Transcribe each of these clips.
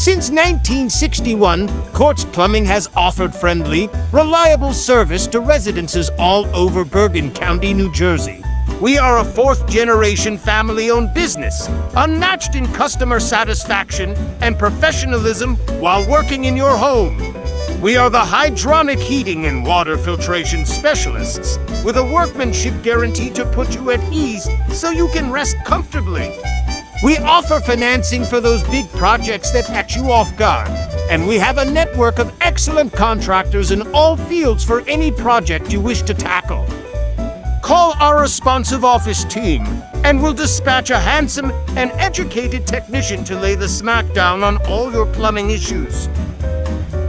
Since 1961, Quartz Plumbing has offered friendly, reliable service to residences all over Bergen County, New Jersey. We are a fourth-generation family-owned business, unmatched in customer satisfaction and professionalism while working in your home. We are the hydronic heating and water filtration specialists, with a workmanship guarantee to put you at ease so you can rest comfortably. We offer financing for those big projects that catch you off guard, and we have a network of excellent contractors in all fields for any project you wish to tackle. Call our responsive office team, and we'll dispatch a handsome and educated technician to lay the smackdown on all your plumbing issues.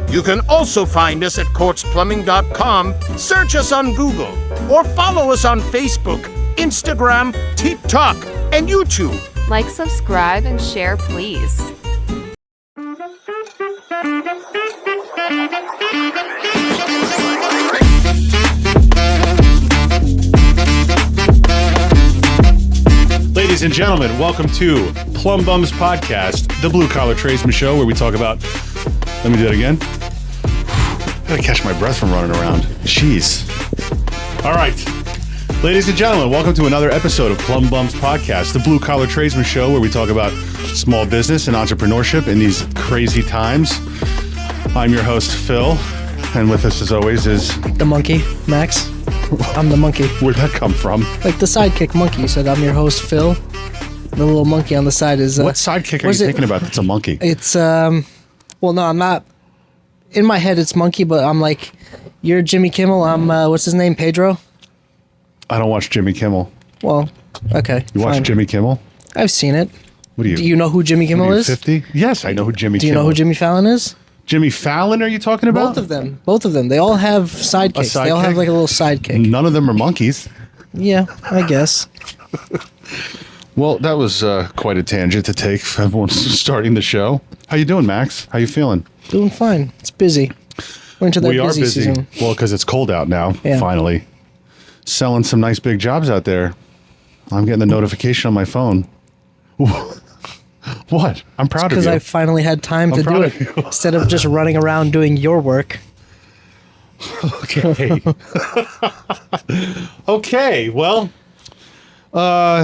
You can also find us at quartzplumbing.com, search us on Google, or follow us on Facebook, Instagram, TikTok, and YouTube. Like, subscribe, and share, please. Ladies and gentlemen, welcome to Plum Bums Podcast, the Blue Collar Tradesman Show, where we talk about... Let me do that again. Gotta catch my breath from running around. Jeez. All right. Ladies and gentlemen, welcome to another episode of Plum Bums Podcast, the Blue Collar Tradesman Show, where we talk about small business and entrepreneurship in these crazy times. I'm your host, Phil, and with us, as always, is... The monkey, Max. I'm the monkey. Where'd that come from? Like the sidekick monkey. You said, I'm your host, Phil. The little monkey on the side is... What sidekick are you thinking about that's a monkey? It's, well, no, I'm not... In my head, it's monkey, but I'm like, you're Jimmy Kimmel. I'm, what's his name, Pedro? I don't watch Jimmy Kimmel. Well, okay. You watch Jimmy Kimmel? I've seen it. What do you... Do you know who Jimmy Kimmel is? 50? Yes, I know who Jimmy Kimmel is. Do you know who Jimmy Fallon is? Jimmy Fallon, are you talking about? Both of them. Both of them. They all have sidekicks. They all have like a little sidekick. None of them are monkeys. Yeah, I guess. Well, that was quite a tangent to take. Everyone's starting the show. How you doing, Max? How you feeling? Doing fine. It's busy. We're into that We are busy. season. Well, because it's cold out now, finally. Selling some nice big jobs out there. I'm getting the notification on my phone. What? I'm proud of you. Because I finally had time to do it instead of just running around doing your work. Okay. Okay, well,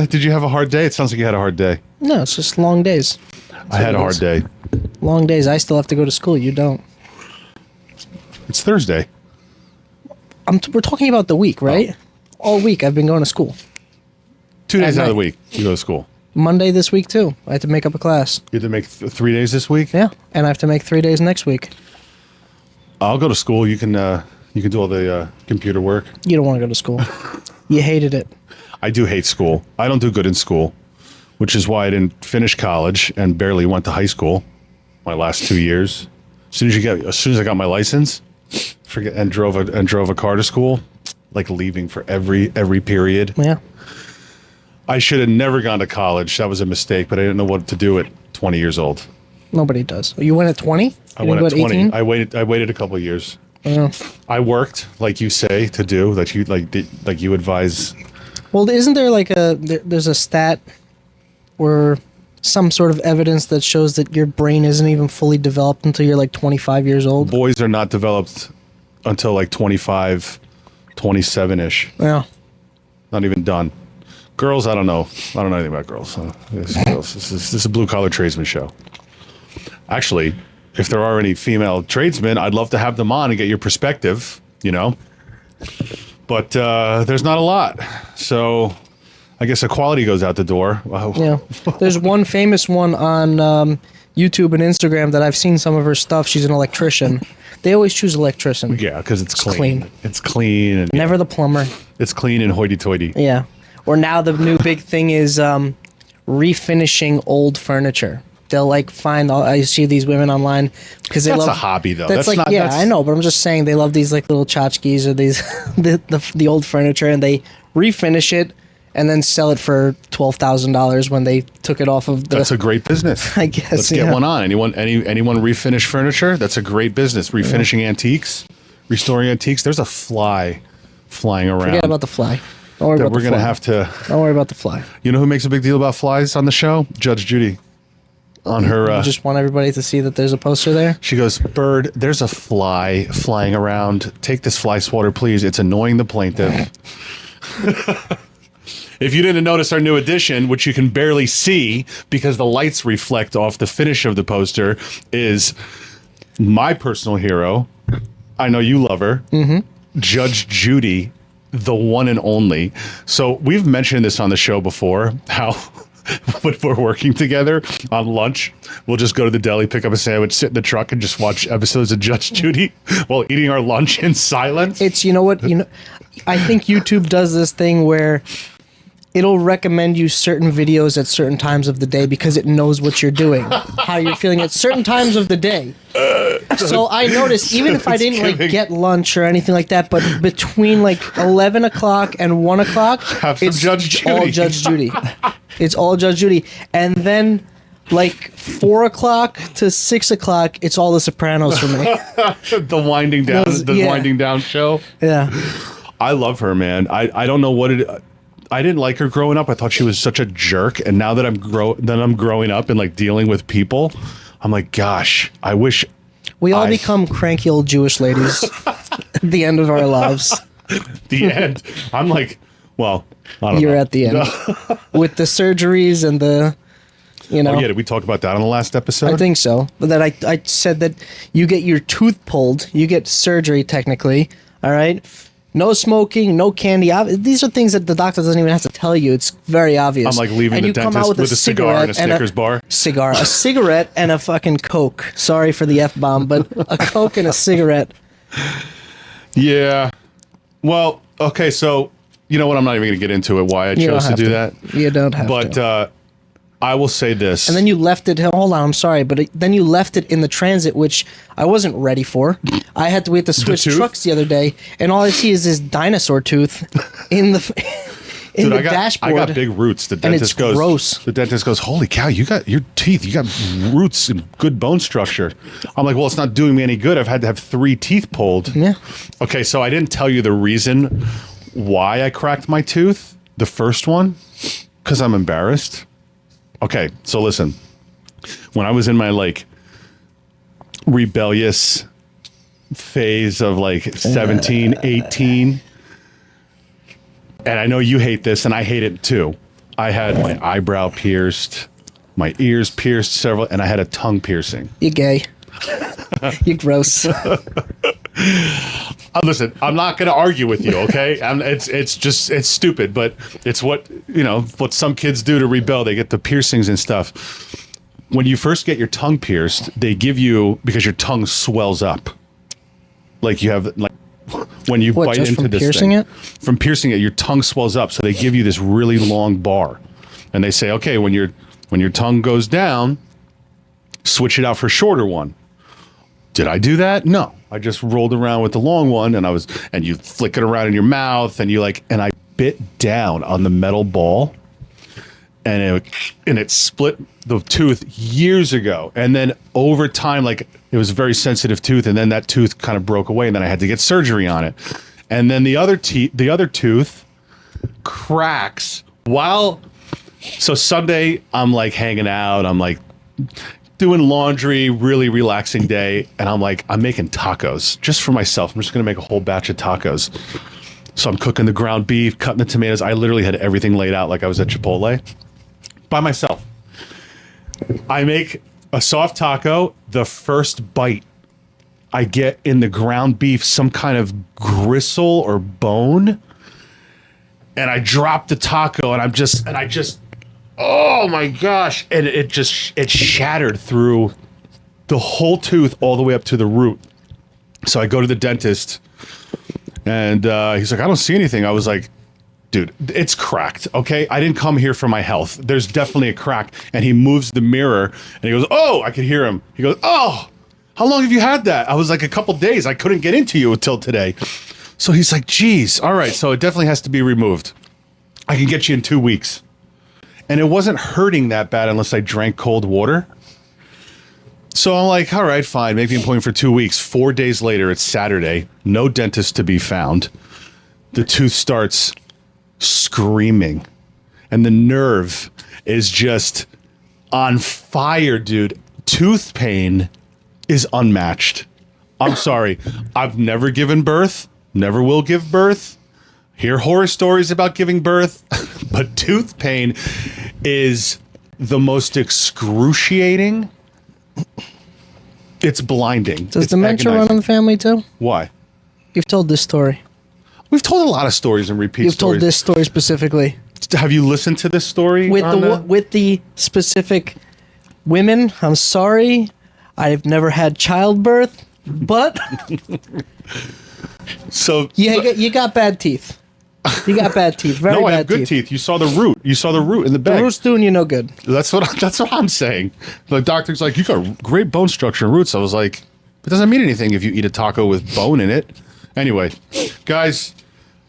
did you have a hard day? It sounds like you had a hard day. No, it's just long days. I had a hard day. Long days. I still have to go to school. You don't. It's Thursday. We're talking about the week, right? All week I've been going to school. 2 days At out of the night. week, you go to school. Monday this week too. I had to make up a class. You have to make 3 days this week? Yeah, and I have to make 3 days next week. I'll go to school. You can do all the computer work. You don't want to go to school. You hated it. I do hate school. I don't do good in school, which is why I didn't finish college and barely went to high school my last 2 years. As soon as I got my license, drove a car to school, like leaving for every period. Yeah. I should have never gone to college. That was a mistake, but I didn't know what to do at 20 years old. Nobody does. You went at 20? I went at 20. 18? I waited a couple of years. Yeah. I worked, like you say, to do, like you advise. Well, isn't there like there's a stat or some sort of evidence that shows that your brain isn't even fully developed until you're like 25 years old? Boys are not developed until like 25, 27-ish. Yeah. Not even done. Girls, I don't know. I don't know anything about girls. This is a blue-collar tradesman show. Actually, if there are any female tradesmen, I'd love to have them on and get your perspective, you know. But there's not a lot. So I guess equality goes out the door. Wow. Yeah. There's one famous one on YouTube and Instagram that I've seen some of her stuff. She's an electrician. They always choose electrician. Yeah, because it's clean. It's clean. And never the plumber. It's clean and hoity-toity. Yeah. Or now the new big thing is refinishing old furniture. They'll like find I see these women online because they love. That's a hobby though. That's like, yeah, I know, but I'm just saying they love these like little tchotchkes or these the old furniture, and they refinish it and then sell it for $12,000 when they took it off of the... That's a great business. I guess, Let's get one on. Anyone refinish furniture? That's a great business. Refinishing antiques, restoring antiques. There's a fly flying around. Forget about the fly. Don't worry about the fly. We're going to have to... Don't worry about the fly. You know who makes a big deal about flies on the show? Judge Judy. on her. You just want everybody to see that there's a poster there. She goes, "Bird, there's a fly flying around. Take this fly swatter, please. It's annoying the plaintiff." If you didn't notice our new addition, which you can barely see because the lights reflect off the finish of the poster, is my personal hero. I know you love her. Judge Judy, the one and only. So we've mentioned this on the show before, how when we're working together on lunch, we'll just go to the deli, pick up a sandwich, sit in the truck, and just watch episodes of Judge Judy while eating our lunch in silence. It's, you know what, I think YouTube does this thing where it'll recommend you certain videos at certain times of the day because it knows what you're doing, how you're feeling at certain times of the day. So I noticed, even if I didn't like get lunch or anything like that, but between like 11 o'clock and 1 o'clock, it's all Judge Judy. It's all Judge Judy. And then like 4 o'clock to 6 o'clock, it's all The Sopranos for me. The winding down show. Yeah. I love her, man. I don't know what it. I didn't like her growing up. I thought she was such a jerk. And now that I'm growing up and like dealing with people, I'm like, gosh, I wish we all become cranky old Jewish ladies at the end of our lives. The end. I'm like, well, I don't know. You're at the end with the surgeries and the, you know. Oh yeah, did we talk about that on the last episode? I think so. But that I said that you get your tooth pulled, you get surgery technically. All right. No smoking, no candy. These are things that the doctor doesn't even have to tell you. It's very obvious. I'm like leaving the dentist with a cigar and a Snickers bar. A cigarette, and a fucking Coke. Sorry for the F-bomb, but a Coke and a cigarette. Yeah. Well, okay, so you know what? I'm not even going to get into it, why I chose to do that. You don't have to. But I will say this. And then you left it. Hold on, I'm sorry, but then you left it in the transit, which I wasn't ready for. I had to wait to switch trucks the other day, and all I see is this dinosaur tooth in the dashboard. I got big roots. The dentist goes, gross. The dentist goes, "Holy cow! You got your teeth. You got roots and good bone structure." I'm like, "Well, it's not doing me any good. I've had to have 3 teeth pulled." Yeah. Okay, so I didn't tell you the reason why I cracked my tooth, the first one, because I'm embarrassed. Okay, so listen. When I was in my like rebellious phase of like 17, 18, and I know you hate this and I hate it too. I had my eyebrow pierced, my ears pierced several, and I had a tongue piercing. You're gay. You're gross. Listen, I'm not going to argue with you, okay? It's stupid, but it's what some kids do to rebel. They get the piercings and stuff. When you first get your tongue pierced, they give you, because your tongue swells up. Like you have, like when you bite into from this piercing thing. it? From piercing it, your tongue swells up. So they give you this really long bar. And they say, okay, when your tongue goes down, switch it out for a shorter one. Did I do that? No. I just rolled around with the long one, and you flick it around in your mouth, and I bit down on the metal ball, and it split the tooth years ago. And then over time, like it was a very sensitive tooth, and then that tooth kind of broke away, and then I had to get surgery on it. And then the other tooth cracks so Sunday I'm like hanging out, I'm like doing laundry, really relaxing day, and I'm making tacos just for myself. I'm just gonna make a whole batch of tacos. So I'm cooking the ground beef, cutting the tomatoes. I literally had everything laid out like I was at Chipotle by myself. I make a soft taco. The first bite, I get in the ground beef some kind of gristle or bone, and I drop the taco, and I just oh my gosh. And it shattered through the whole tooth all the way up to the root. So I go to the dentist, and he's like, I don't see anything. I was like, dude, it's cracked, okay? I didn't come here for my health. There's definitely a crack. And he moves the mirror, and he goes, oh, I could hear him. He goes, oh, how long have you had that? I was like, a couple days. I couldn't get into you until today. So he's like, geez, all right, so it definitely has to be removed. I can get you in 2 weeks. And it wasn't hurting that bad unless I drank cold water. So I'm like, all right, fine. Maybe I'm going for 2 weeks. 4 days later, it's Saturday. No dentist to be found. The tooth starts screaming. And the nerve is just on fire, dude. Tooth pain is unmatched. I'm sorry. I've never given birth, never will give birth. Hear horror stories about giving birth, but tooth pain is the most excruciating. It's blinding. Does It's dementia run in the family too? Why? You've told this story. We've told a lot of stories and repeat You've stories. told this story specifically. Have you listened to this story? With the specific women, I'm sorry, I've never had childbirth, but So you got bad teeth. You got bad teeth. Very no, bad I have good teeth. You saw the root. You saw the root in the The bag. root's doing you no good. That's what I'm saying. The doctor's like, you got great bone structure and roots. I was like, it doesn't mean anything if you eat a taco with bone in it. Anyway, guys,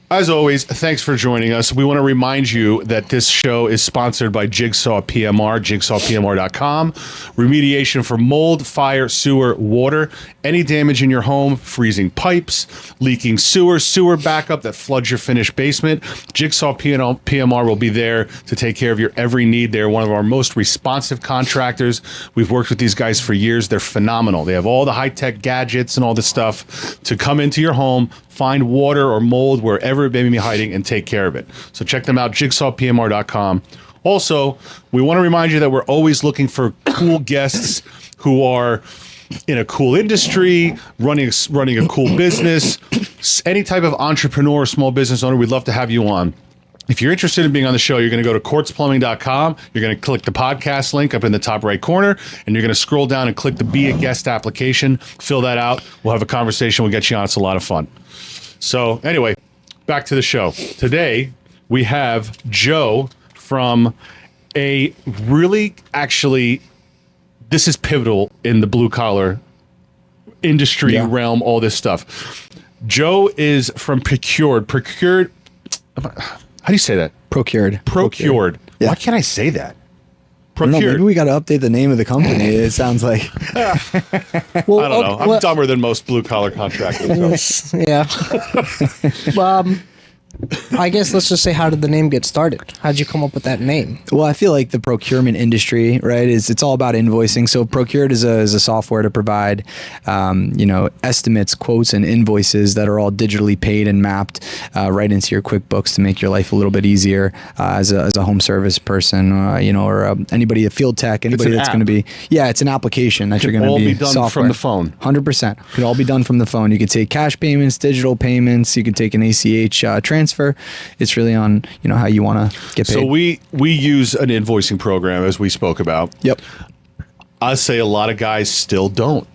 as always, thanks for joining us. We want to remind you that this show is sponsored by Jigsaw PMR, jigsawpmr.com. Remediation for mold, fire, sewer, water. Any damage in your home, freezing pipes, leaking sewer backup that floods your finished basement. Jigsaw PMR will be there to take care of your every need. They're one of our most responsive contractors. We've worked with these guys for years. They're phenomenal. They have all the high-tech gadgets and all this stuff to come into your home, find water or mold wherever it may be hiding, and take care of it. So check them out, jigsawpmr.com. Also, we want to remind you that we're always looking for cool guests who are in a cool industry, running a cool business, any type of entrepreneur or small business owner. We'd love to have you on. If you're interested in being on the show, you're going to go to quartzplumbing.com. You're going to click the podcast link up in the top right corner, and you're going to scroll down and click the Be a Guest application. Fill that out. We'll have a conversation. We'll get you on. It's a lot of fun. So anyway, back to the show. Today, we have Joe from a really, actually, this is pivotal in the blue collar industry realm, all this stuff. Joe is from Procured. Procured, how do you say that? Procured. Procured. Yeah. Why can't I say that? I don't know, Procured. maybe we got to update the name of the company. It sounds like Well, I don't know. I'm dumber than most blue collar contractors. So. Yeah. I guess let's just say, how did the name get started? How did you come up with that name? well, I feel like the procurement industry, right, it's all about invoicing. So Procured is a software to provide, estimates, quotes, and invoices that are all digitally paid and mapped right into your QuickBooks to make your life a little bit easier as a home service person, or anybody, a field tech, anybody that's going to be. Yeah, it's an application that you're going to all be be done software. from the phone. 100%. Could all be done from the phone. You could take cash payments, digital payments. You could take an ACH transfer. It's really on how you want to get paid. So we use an invoicing program, as we spoke about. Yep. I say a lot of guys still don't.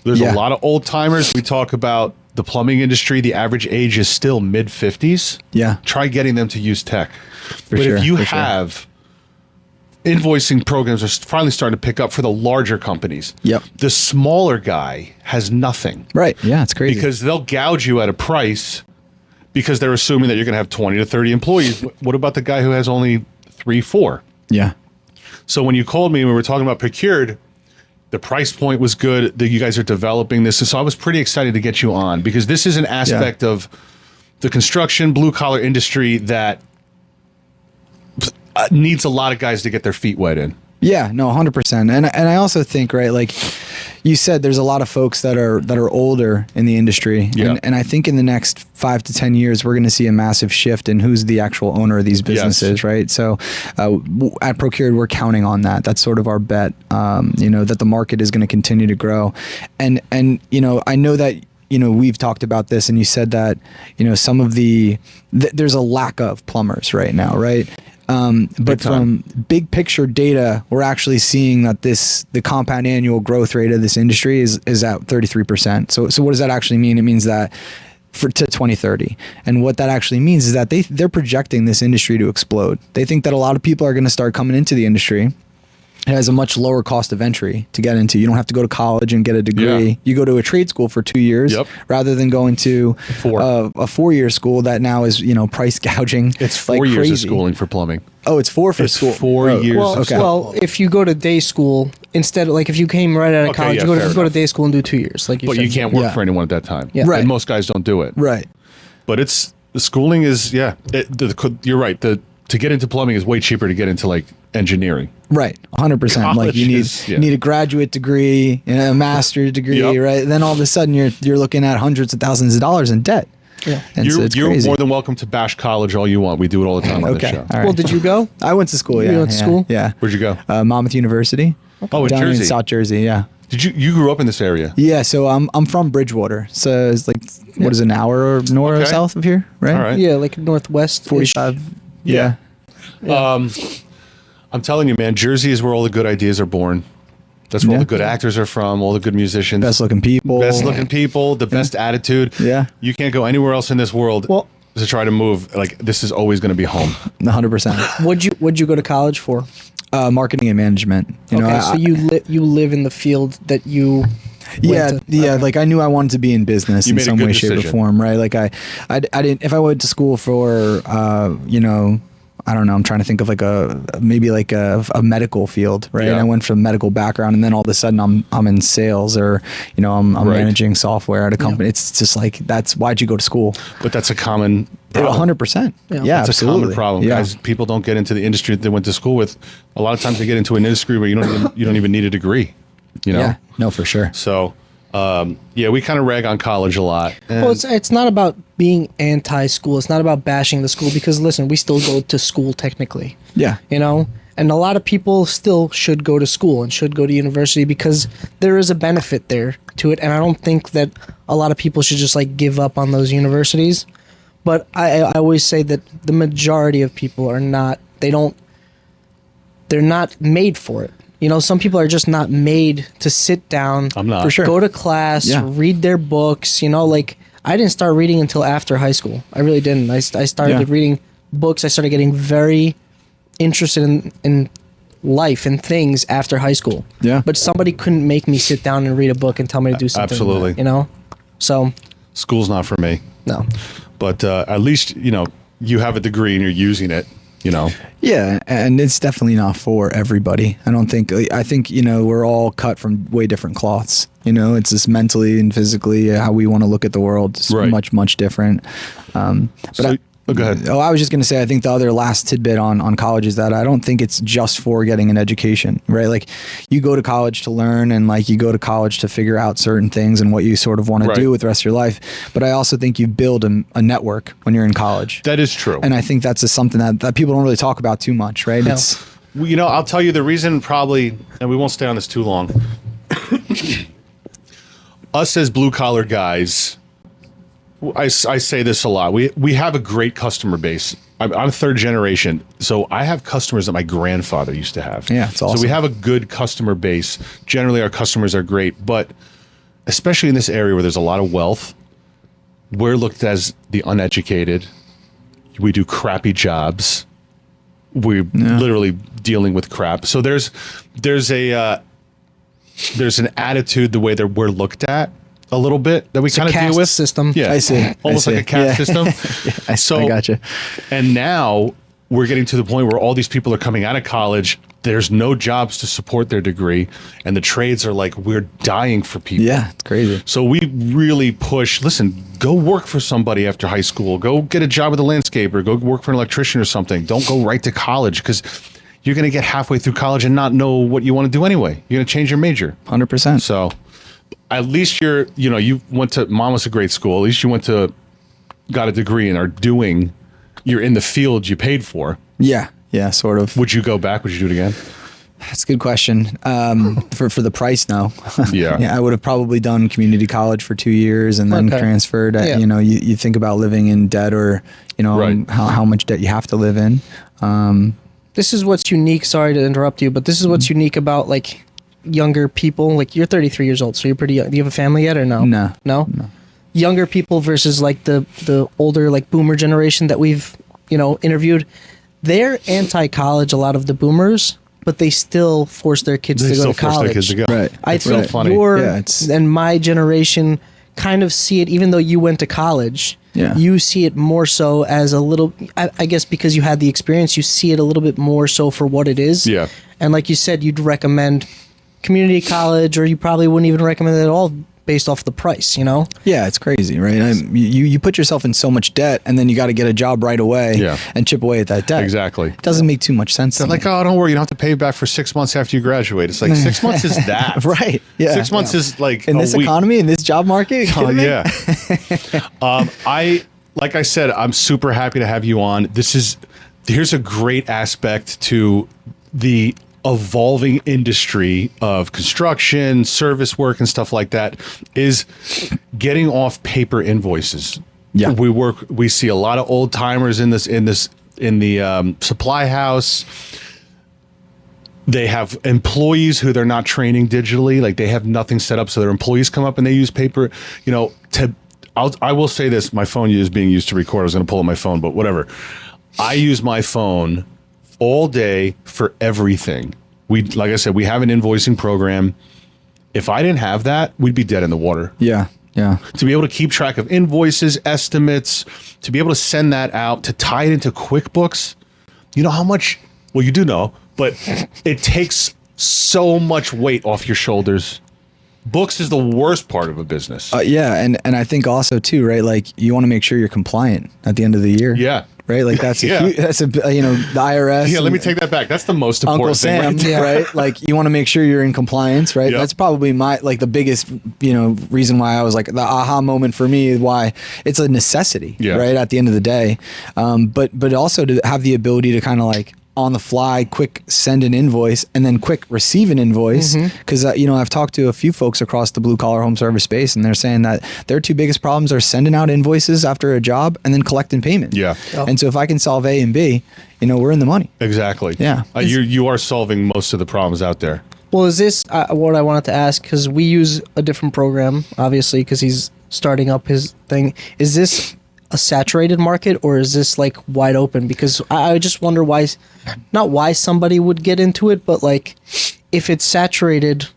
There's a Yeah. lot of old timers. We talk about the plumbing industry. The average age is still mid 50s. Yeah. Try getting them to use tech. But sure, if you for sure. have invoicing programs are finally starting to pick up for the larger companies. Yep. The smaller guy has nothing. Right. Yeah, it's crazy. Because they'll gouge you at a price because they're assuming that you're going to have 20 to 30 employees. What about the guy who has only 3, 4? yeah. So when you called me and we were talking about Procured, the price point was good, that you guys are developing this. So I was pretty excited to get you on because this is an aspect of the construction blue collar industry that needs a lot of guys to get their feet wet in. Yeah, no, 100%. And I also think, right, like you said, there's a lot of folks that are older in the industry. Yeah. And I think in the next 5 to 10 years, we're going to see a massive shift in who's the actual owner of these businesses, right? So at Procured, we're counting on that. That's sort of our bet, that the market is going to continue to grow. And I know that, we've talked about this and you said that, some of there's a lack of plumbers right now, right? But from big picture data, we're actually seeing that the compound annual growth rate of this industry is at 33%. So what does that actually mean? It means that to 2030. And what that actually means is that they're projecting this industry to explode. They think that a lot of people are going to start coming into the industry. It has a much lower cost of entry to get into. You don't have to go to college and get a degree. Yeah. You go to a trade school for 2 years rather than going to a 4-year school that now is, price gouging. It's 4 like years crazy. of schooling for plumbing. Oh, it's 4 for It's school. 4 years. Well, of well, if you go to day school instead, like if you came right out of Okay, college, yeah, you fair go to enough. day school and do 2 years, like you But said. you can't work Yeah. for anyone at that time. Yeah. Right. And most guys don't do it. Right. But the schooling is, you're right. The to get into plumbing is way cheaper to get into like engineering. Right, 100%. Like you need a graduate degree, a master's degree, Yep. right? Then all of a sudden you're looking at hundreds of thousands of dollars in debt. Yeah. And You're, so it's you're crazy. more than welcome to bash college all you want. We do it all the time on Okay. this show. All right. Well, did you go? I went to school. Yeah, You went to school? Yeah. Where'd you go? Monmouth University. Oh, in down Jersey. in South Jersey. Yeah. Did you grew up in this area? Yeah. So I'm from Bridgewater. So it's like what is it, an hour or north or Okay. south of here, right? All right. Yeah, like northwest. 45. Yeah. I'm telling you, man, Jersey is where all the good ideas are born. That's where all Yeah. the good actors are from, all the good musicians. Best looking people. Best looking people, the best attitude. Yeah. You can't go anywhere else in this world Well- to try to move. Like, this is always going to be home. 100%. What'd you go to college for? Marketing and management. You know, So you live in the field that you. Yeah, went to. yeah. Okay. Like I knew I wanted to be in business You in made a some good way, shape, or decision. form, right? Like I didn't. If I went to school for, I don't know. I'm trying to think of like maybe like a medical field, right? Yeah. And I went from medical background, and then all of a sudden I'm in sales, or I'm Right. managing software at a company. It's just like why'd you go to school? But that's a common problem. 100%. Yeah. Yeah, It's absolutely. a common problem, Yeah. guys. People don't get into the industry that they went to school with. A lot of times they get into an industry where you don't even need a degree. You know. Yeah. No, for sure. So, we kind of rag on college a lot. And Well, it's not about being anti-school. It's not about bashing the school because listen, we still go to school technically. Yeah. You know, and a lot of people still should go to school and should go to university because there is a benefit there to it. And I don't think that a lot of people should just like give up on those universities. But I always say that the majority of people are not. They're not made for it. You know, some people are just not made to sit down, I'm not. For sure. go to class, Yeah. read their books. You know, like I didn't start reading until after high school. I really didn't. I started Yeah. reading books. I started getting very interested in life and things after high school. Yeah. But somebody couldn't make me sit down and read a book and tell me to do something. Absolutely. You know? So, school's not for me. no. But at least, you have a degree and you're using it, Yeah, and it's definitely not for everybody. I think we're all cut from way different cloths. It's just mentally and physically how we want to look at the world is Right. much different. Go ahead. I was just going to say, I think the other last tidbit on college is that I don't think it's just for getting an education, right? Like you go to college to learn and like you go to college to figure out certain things and what you sort of want to Right. do with the rest of your life. But I also think you build a network when you're in college. That is true. And I think that's just something that people don't really talk about too much, right? No. It's Well, I'll tell you the reason probably, and we won't stay on this too long. Us as blue collar guys, I say this a lot. We have a great customer base. I'm third generation, so I have customers that my grandfather used to have. Yeah, it's So we awesome. have a good customer base. Generally, our customers are great, but especially in this area where there's a lot of wealth, we're looked as the uneducated. We do crappy jobs. We're literally dealing with crap. So there's an attitude the way that we're looked at a little bit that we kind of deal caste with. system. Yeah, I see. almost I like a see. caste Yeah. system. I gotcha. And now we're getting to the point where all these people are coming out of college. There's no jobs to support their degree, and the trades are like we're dying for people. Yeah, it's crazy. So we really push, listen, go work for somebody after high school. Go get a job with a landscaper. Go work for an electrician or something. Don't go right to college because you're going to get halfway through college and not know what you want to do anyway. You're going to change your major. 100%. So at least you went to, mom was a great school. At least you got a degree and you're in the field you paid for. Yeah, sort of. Would you go back? Would you do it again? That's a good question. For the price, no. Yeah. I would have probably done community college for 2 years and then Okay. transferred. Yeah. You think about living in debt or, Right. how much debt you have to live in. This is what's unique. Sorry to interrupt you, but this is what's unique about like younger people. Like you're 33 years old, so you're pretty young. Do you have a family yet or no? No. Younger people versus like the older like boomer generation that we've interviewed. They're anti-college. A lot of the boomers, but they still force their kids They to go still to force college. their kids to go. Right. I It's so think funny. your Yeah, it's- and my generation kind of see it, even though you went to college. Yeah. You see it more so as a little. I guess because you had the experience, you see it a little bit more so for what it is. Yeah. And like you said, you'd recommend community college, or you probably wouldn't even recommend it at all. based off the price, you know? Yeah, it's crazy, right? You put yourself in so much debt, and then you got to get a job right away and chip away at that debt. Exactly. It doesn't make too much sense. They're to like, me. oh, don't worry, you don't have to pay back for 6 months after you graduate. It's like 6 months is that. Right. Yeah. 6 months is like in a this week. economy, in this job market. Oh, yeah. Like I said, I'm super happy to have you on. Here's a great aspect to the evolving industry of construction, service work, and stuff like that, is getting off paper invoices. Yeah. We see a lot of old timers in the supply house. They have employees who they're not training digitally, like they have nothing set up, so their employees come up and they use paper. You know, I will say this: my phone is being used to record. I was going to pull up my phone, but whatever. I use my phone all day for everything. Like I said, we have an invoicing program. If I didn't have that, we'd be dead in the water. Yeah. Yeah. To be able to keep track of invoices, estimates, to be able to send that out, to tie it into QuickBooks. You know how much? Well, you do know, but it takes so much weight off your shoulders. Books is the worst part of a business. Yeah, and I think also too, right? Like you want to make sure you're compliant at the end of the year. Yeah. Right, like that's Yeah. that's a the IRS. Yeah, let me take that back. That's the most Uncle important Sam, thing. right? Like you want to make sure you're in compliance, right? Yep. That's probably the biggest reason why I was like the aha moment for me. Why it's a necessity, right? At the end of the day, but also to have the ability to kind of like on the fly, quick send an invoice and then quick receive an invoice. Because, I've talked to a few folks across the blue collar home service space and they're saying that their two biggest problems are sending out invoices after a job and then collecting payment. Yeah. And so if I can solve A and B, we're in the money. Exactly. Yeah. You are solving most of the problems out there. Well, is this what I wanted to ask? Because we use a different program, obviously, because he's starting up his thing. Is this a saturated market or is this like wide open? Because I just wonder not why somebody would get into it, but like if it's saturated,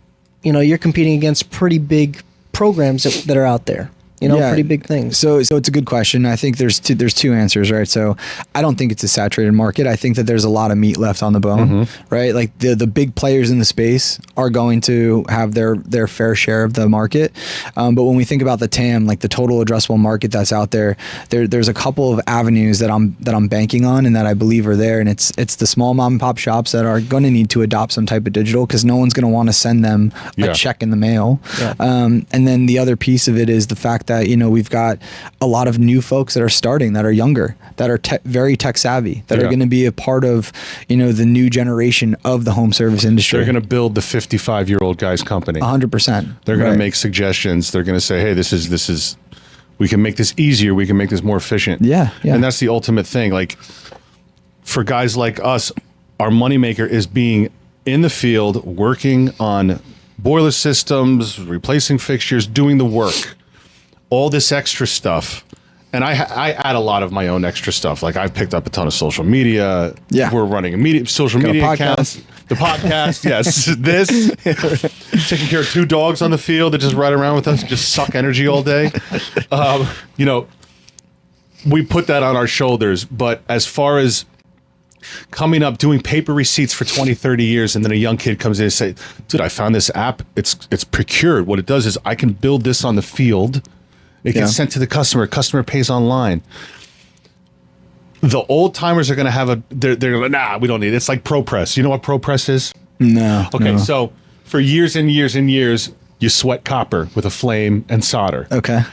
you're competing against pretty big programs that are out there. Pretty big things. So it's a good question. I think there's two answers, right? So I don't think it's a saturated market. I think that there's a lot of meat left on the bone, right? Like the big players in the space are going to have their fair share of the market. But when we think about the TAM, like the total addressable market that's out there's a couple of avenues that I'm banking on and that I believe are there. And it's the small mom and pop shops that are going to need to adopt some type of digital because no one's going to want to send them a check in the mail. Yeah. And then the other piece of it is the fact that we've got a lot of new folks that are starting, that are younger, that are very tech savvy, that are going to be a part of the new generation of the home service industry. They're going to build the 55-year-old guy's company. 100%. They're going to make suggestions. They're going to say, hey, this is we can make this easier. We can make this more efficient. Yeah. And that's the ultimate thing. Like for guys like us, our moneymaker is being in the field, working on boiler systems, replacing fixtures, doing the work. All this extra stuff, and I add a lot of my own extra stuff. Like I've picked up a ton of social media. Yeah, we're running social media accounts. The podcast, yes. This taking care of 2 dogs on the field that just ride around with us, just suck energy all day. We put that on our shoulders. But as far as coming up, doing paper receipts for 20, 30 years, and then a young kid comes in and say, dude, I found this app. It's Procured. What it does is I can build this on the field. It gets sent to the customer. Customer pays online. The old timers are going to have they're like, nah, we don't need it. It's like ProPress. You know what ProPress is? No. Okay, no. so for years and years and years, you sweat copper with a flame and solder. Okay.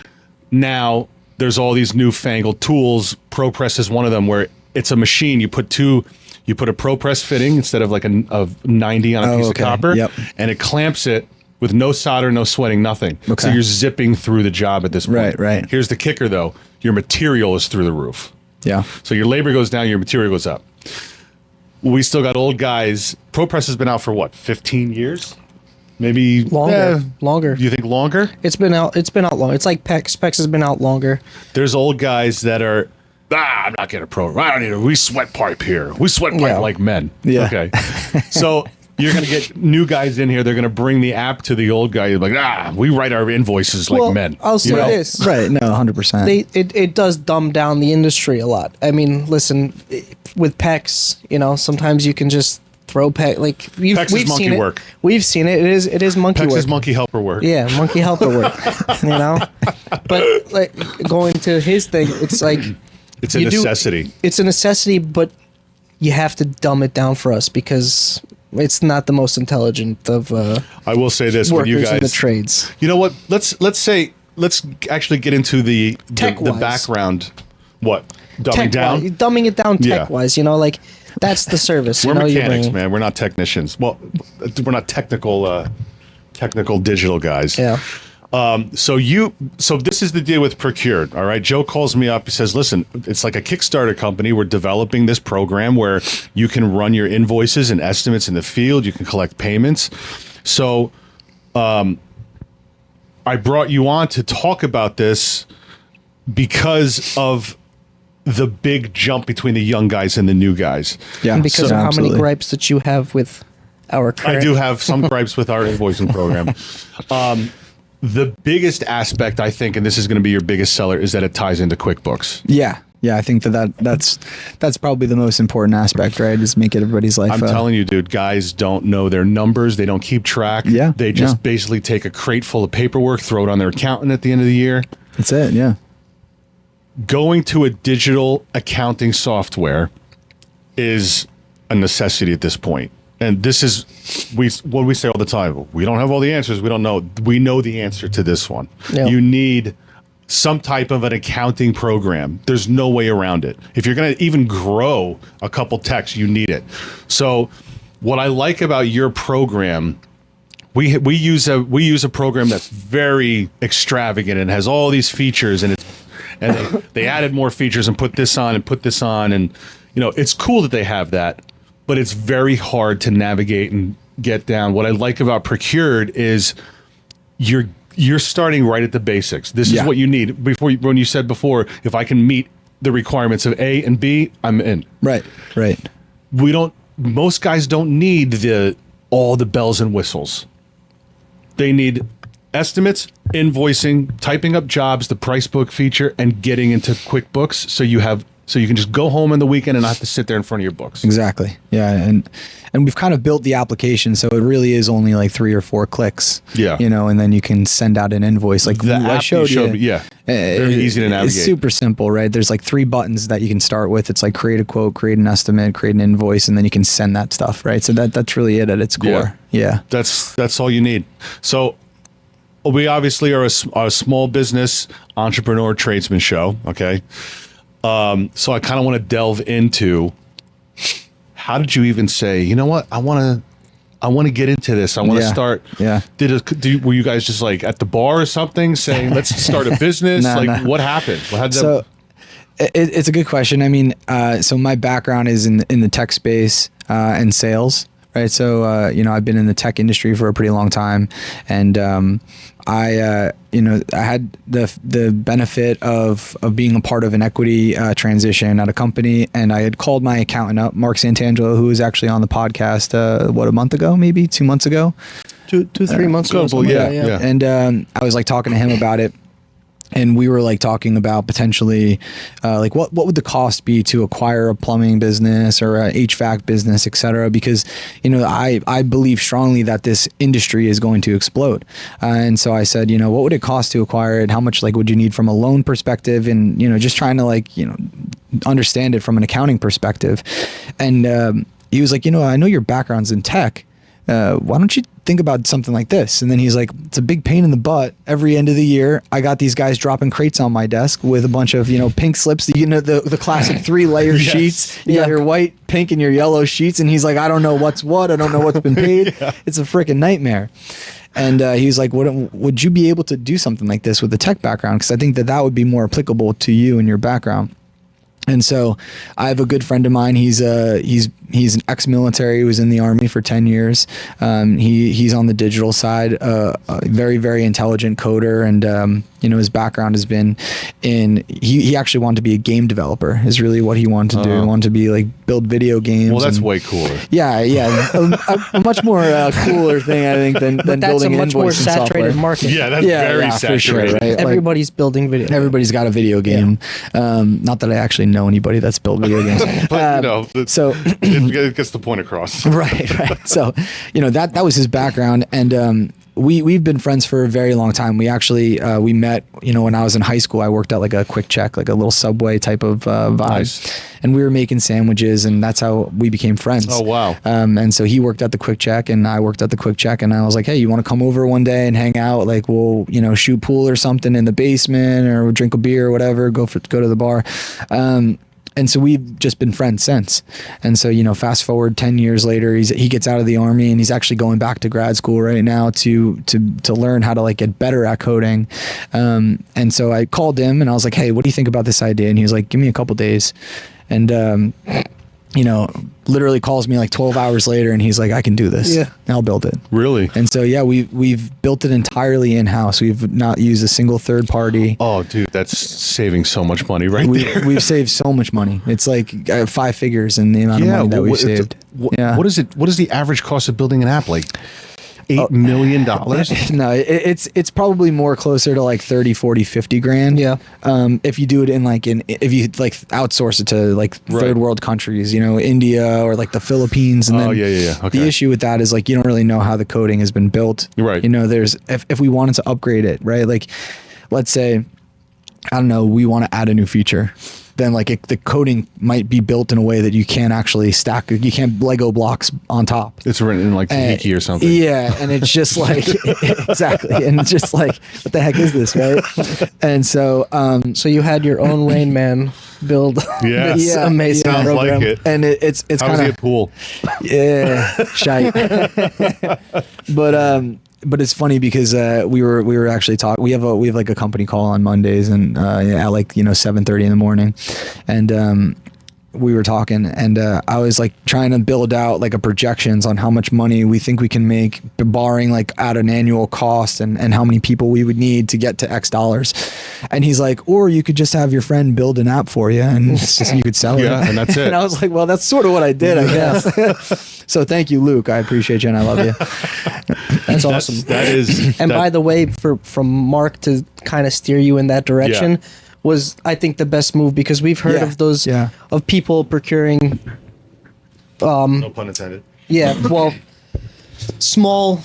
Now there's all these newfangled tools. ProPress is one of them where it's a machine. You put a ProPress fitting instead of like a 90 on a piece of copper, and it clamps it with no solder, no sweating, nothing. Okay. So you're zipping through the job at this point. Right. Here's the kicker, though. Your material is through the roof. Yeah. So your labor goes down, your material goes up. We still got old guys. ProPress has been out for what, 15 years? Maybe longer. Do you think longer? It's been out long. It's like PEX. PEX has been out longer. There's old guys that are, I'm not getting a pro. I don't need we sweat pipe here. We sweat pipe like men. Yeah. Okay. So you're going to get new guys in here. They're going to bring the app to the old guy. You're like, we write our invoices like men. I'll say this. Right. No, 100%. It does dumb down the industry a lot. I mean, listen, with PEX, sometimes you can just throw peck like we've Monkey seen it. work. We've seen it. It is monkey Pex work. is monkey helper work. Yeah, monkey helper work. You know, but like going to his thing, it's like It's a necessity. It's a necessity, but you have to dumb it down for us because it's not the most intelligent of. I will say this: when workers you guys, in the trades. you know what? Let's actually get into the Tech-wise. background. What dumbing down? Dumbing it down Yeah. tech wise, you know, like that's the service. We're you know, you're mechanics, bringing. man. We're not technicians. Well, we're not technical digital guys. Yeah. So this is the deal with Procured. All right. Joe calls me up. He says, listen, it's like a Kickstarter company. We're developing this program where you can run your invoices and estimates in the field. You can collect payments. So, I brought you on to talk about this because of the big jump between the young guys and the new guys. Yeah, And because so of how many absolutely. gripes that you have with our current. I do have some gripes with our invoicing program. The biggest aspect, I think, and this is going to be your biggest seller, is that it ties into QuickBooks. Yeah. Yeah, I think that's probably the most important aspect, right? Is make everybody's life. I'm telling you, dude, guys don't know their numbers. They don't keep track. Yeah, They just yeah. basically take a crate full of paperwork, throw it on their accountant at the end of the year. That's it. Yeah. Going to a digital accounting software is a necessity at this point. And this is what we say all the time. We don't have all the answers. We don't know. We know the answer to this one. Yeah. You need some type of an accounting program. There's no way around it. If you're going to even grow a couple techs, you need it. So what I like about your program, we use a program that's very extravagant and has all these features, and they added more features and put this on, and you know, it's cool that they have that, but it's very hard to navigate and get down. What I like about Procured is you're starting right at the basics. This is what you need. When you said before, if I can meet the requirements of A and B, I'm in. Right. Right. Most guys don't need all the bells and whistles. They need estimates, invoicing, typing up jobs, the price book feature, and getting into QuickBooks so you can just go home on the weekend and not have to sit there in front of your books. Exactly. Yeah, and we've kind of built the application so it really is only like 3 or 4 clicks. Yeah. You know, and then you can send out an invoice like The I app showed you. me, yeah. Very easy to navigate. It's super simple, right? There's like 3 buttons that you can start with. It's like create a quote, create an estimate, create an invoice, and then you can send that stuff, right? So that's really it at its core. Yeah. That's all you need. So we obviously are a small business entrepreneur tradesman show. Okay. So I kind of want to delve into how did you even say, you know what, I want to get into this. I want to start. Yeah. Were you guys just like at the bar or something saying, let's start a business? What happened? So it's a good question. I mean, so my background is in the tech space and sales. Right. So, I've been in the tech industry for a pretty long time, and I had the benefit of being a part of an equity transition at a company, and I had called my accountant up, Mark Santangelo, who was actually on the podcast, a month ago, maybe 2 months ago, 3 months ago. couple, yeah. And I was like talking to him about it. And we were like talking about potentially like what would the cost be to acquire a plumbing business or a HVAC business, et cetera, because, I believe strongly that this industry is going to explode. And so I said, what would it cost to acquire it? How much would you need from a loan perspective? And, just trying to understand it from an accounting perspective. And he was like, I know your background's in tech. Why don't you think about something like this? And then he's like, it's a big pain in the butt. Every end of the year, I got these guys dropping crates on my desk with a bunch of, pink slips, the classic 3-layer Yes. sheets. You got your white, pink, and your yellow sheets. And he's like, I don't know what's what. I don't know what's been paid. It's a freaking nightmare. And he was like, would you be able to do something like this with a tech background? Because I think that would be more applicable to you and your background. And so I have a good friend of mine. He's an ex-military. He was in the Army for 10 years. He's on the digital side, a very, very intelligent coder. And his background has been in, he actually wanted to be a game developer is really what he wanted to do. He wanted to be like build video games. Well, that's way cooler. Yeah. A much more cooler thing, I think, than That's building a much more invoicing saturated software. market. Yeah, that's very saturated. for sure, right? Like, Everybody's building video. everybody's got a video game. Not that I actually know anybody that's built video games. But So it gets the point across. right. So, that was his background, and we've been friends for a very long time. We actually we met, when I was in high school. I worked at like a Quick Check, like a little Subway type of vibe, Nice. and we were making sandwiches, and that's how we became friends. Oh, wow. And so he worked at the Quick Check, and I worked at the Quick Check, and I was like, hey, you want to come over one day and hang out? Like, we'll shoot pool or something in the basement, or we'll drink a beer or whatever. Go to the bar. And so we've just been friends since. And so, fast forward 10 years later, he gets out of the Army, and he's actually going back to grad school right now to learn how to like get better at coding. And so I called him and I was like, hey, what do you think about this idea? And he was like, give me a couple days. And, literally calls me like 12 hours later, and he's like, I can do this. Yeah. I'll build it. Really? And so, yeah, we've built it entirely in-house. We've not used a single third party. Oh, dude, that's saving so much money right there. We've saved so much money. It's like 5 figures in the amount of money that we've saved. What is it? What is the average cost of building an app? Like $8 million? No, it's probably more closer to like 30, 40, 50 grand. Yeah. If you do it if you like outsource it to like third world countries, India or like the Philippines. And then Okay. the issue with that is like, you don't really know how the coding has been built. Right. There's, if we wanted to upgrade it, right? Like, let's say, I don't know, we want to add a new feature. Then like the coding might be built in a way that you can't actually stack. You can't Lego blocks on top. It's written in like Tahiti or something. Yeah, and it's just like exactly, and it's just like, what the heck is this, right? And so, So you had your own Rain Man build Yeah. this Yeah, amazing Sounds program. like it. and it's How was kind he of at pool? yeah, shite. But it's funny because we were actually talking. We have like a company call on Mondays, and at like 7:30 in the morning, and we were talking, and I was like trying to build out like a projections on how much money we think we can make, borrowing like at an annual cost, and how many people we would need to get to X dollars. And he's like, or you could just have your friend build an app for you, and it's just, you could sell it. Yeah, and that's it. And I was like, well, that's sort of what I did, I guess. So thank you, Luke. I appreciate you and I love you. That's awesome. That is. And by the way, from Mark to kind of steer you in that direction was, I think, the best move, because we've heard of those of people procuring. No pun intended. Yeah, well, small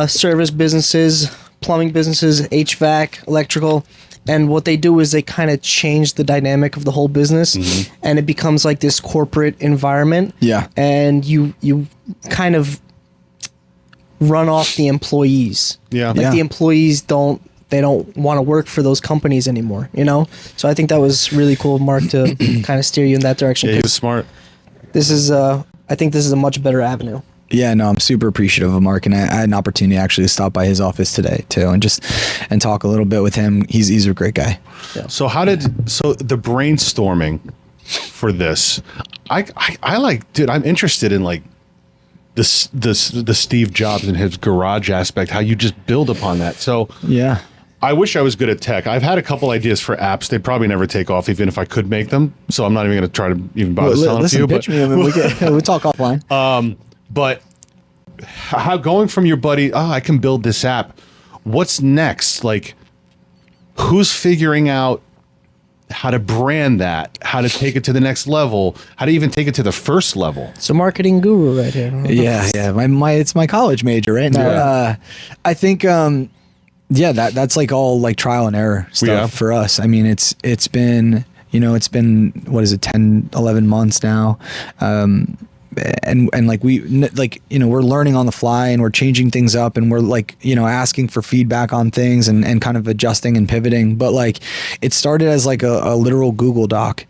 service businesses, plumbing businesses, HVAC, electrical. And what they do is they kind of change the dynamic of the whole business, and it becomes like this corporate environment. Yeah. And you kind of run off the employees. Yeah. Like the employees don't want to work for those companies anymore, So I think that was really cool of Mark to kind of steer you in that direction. Yeah, he 'cause was smart. this is I think this is a much better avenue. Yeah, no, I'm super appreciative of Mark, and I had an opportunity actually to stop by his office today too, and talk a little bit with him. He's a great guy. So the brainstorming for this, I like, dude, I'm interested in like the Steve Jobs and his garage aspect, how you just build upon that. So Yeah. I wish I was good at tech. I've had a couple ideas for apps. They'd probably never take off, even if I could make them. So I'm not even going to try to even bother selling them to you. Pitch me. I mean, we'll talk offline. But how, going from your buddy, I can build this app. What's next? Like, who's figuring out how to brand that, how to take it to the next level, how to even take it to the first level? It's a marketing guru right here. Yeah. It's my college major right now. Yeah. I think, that's like all like trial and error stuff for us. I mean, it's been, what is it, 10, 11 months now. And like we're learning on the fly, and we're changing things up, and we're like, asking for feedback on things, and kind of adjusting and pivoting. But like, it started as like a literal Google Doc.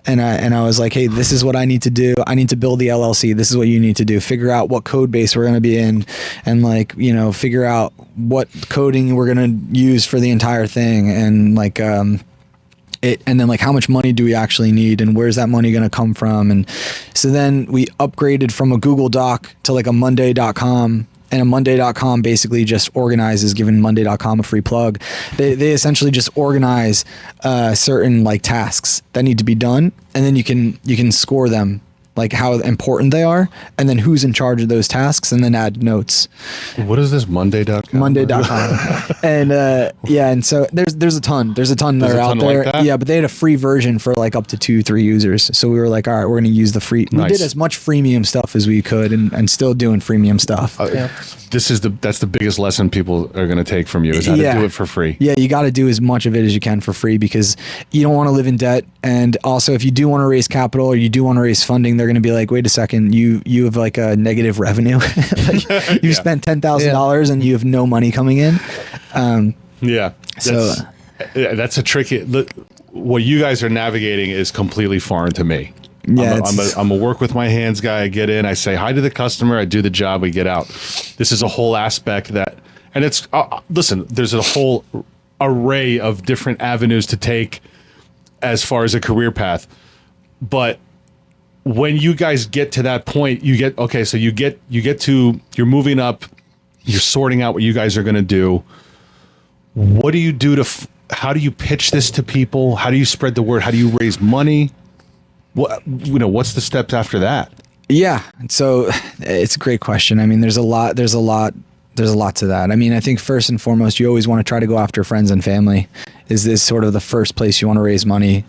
And I was like, hey, this is what I need to do. I need to build the LLC. This is what you need to do. Figure out what code base we're going to be in, and like, figure out what coding we're going to use for the entire thing. And like, and then like, how much money do we actually need, and where's that money going to come from? And so then we upgraded from a Google Doc to like a Monday.com And a Monday.com basically just organizes, giving Monday.com a free plug. They essentially just organize certain like tasks that need to be done, and then you can score them, like how important they are, and then who's in charge of those tasks, and then add notes. What is this Monday.com? Monday.com. And and so there's a ton that are out there. Like that? Yeah, but they had a free version for like up to 2-3 users. So we were like, all right, we're going to use the free. Nice. We did as much freemium stuff as we could, and still doing freemium stuff. That's the biggest lesson people are going to take from you is how to do it for free. Yeah, you got to do as much of it as you can for free, because you don't want to live in debt. And also, if you do want to raise capital or you do want to raise funding, they're going to be like, wait a second, you have like a negative revenue. Like, you've spent $10,000 and you have no money coming in. That's a tricky. What you guys are navigating is completely foreign to me. Yeah, I'm a work with my hands guy. I get in, I say hi to the customer, I do the job, we get out. This is a whole aspect and it's listen. There's a whole array of different avenues to take as far as a career path, but when you guys get to that point, you're moving up, you're sorting out what you guys are going to do. What do you do how do you pitch this to people? How do you spread the word? How do you raise money? What's the steps after that? Yeah. So it's a great question. I mean, there's a lot to that. I mean, I think first and foremost, you always want to try to go after friends and family. Is this sort of the first place you want to raise money?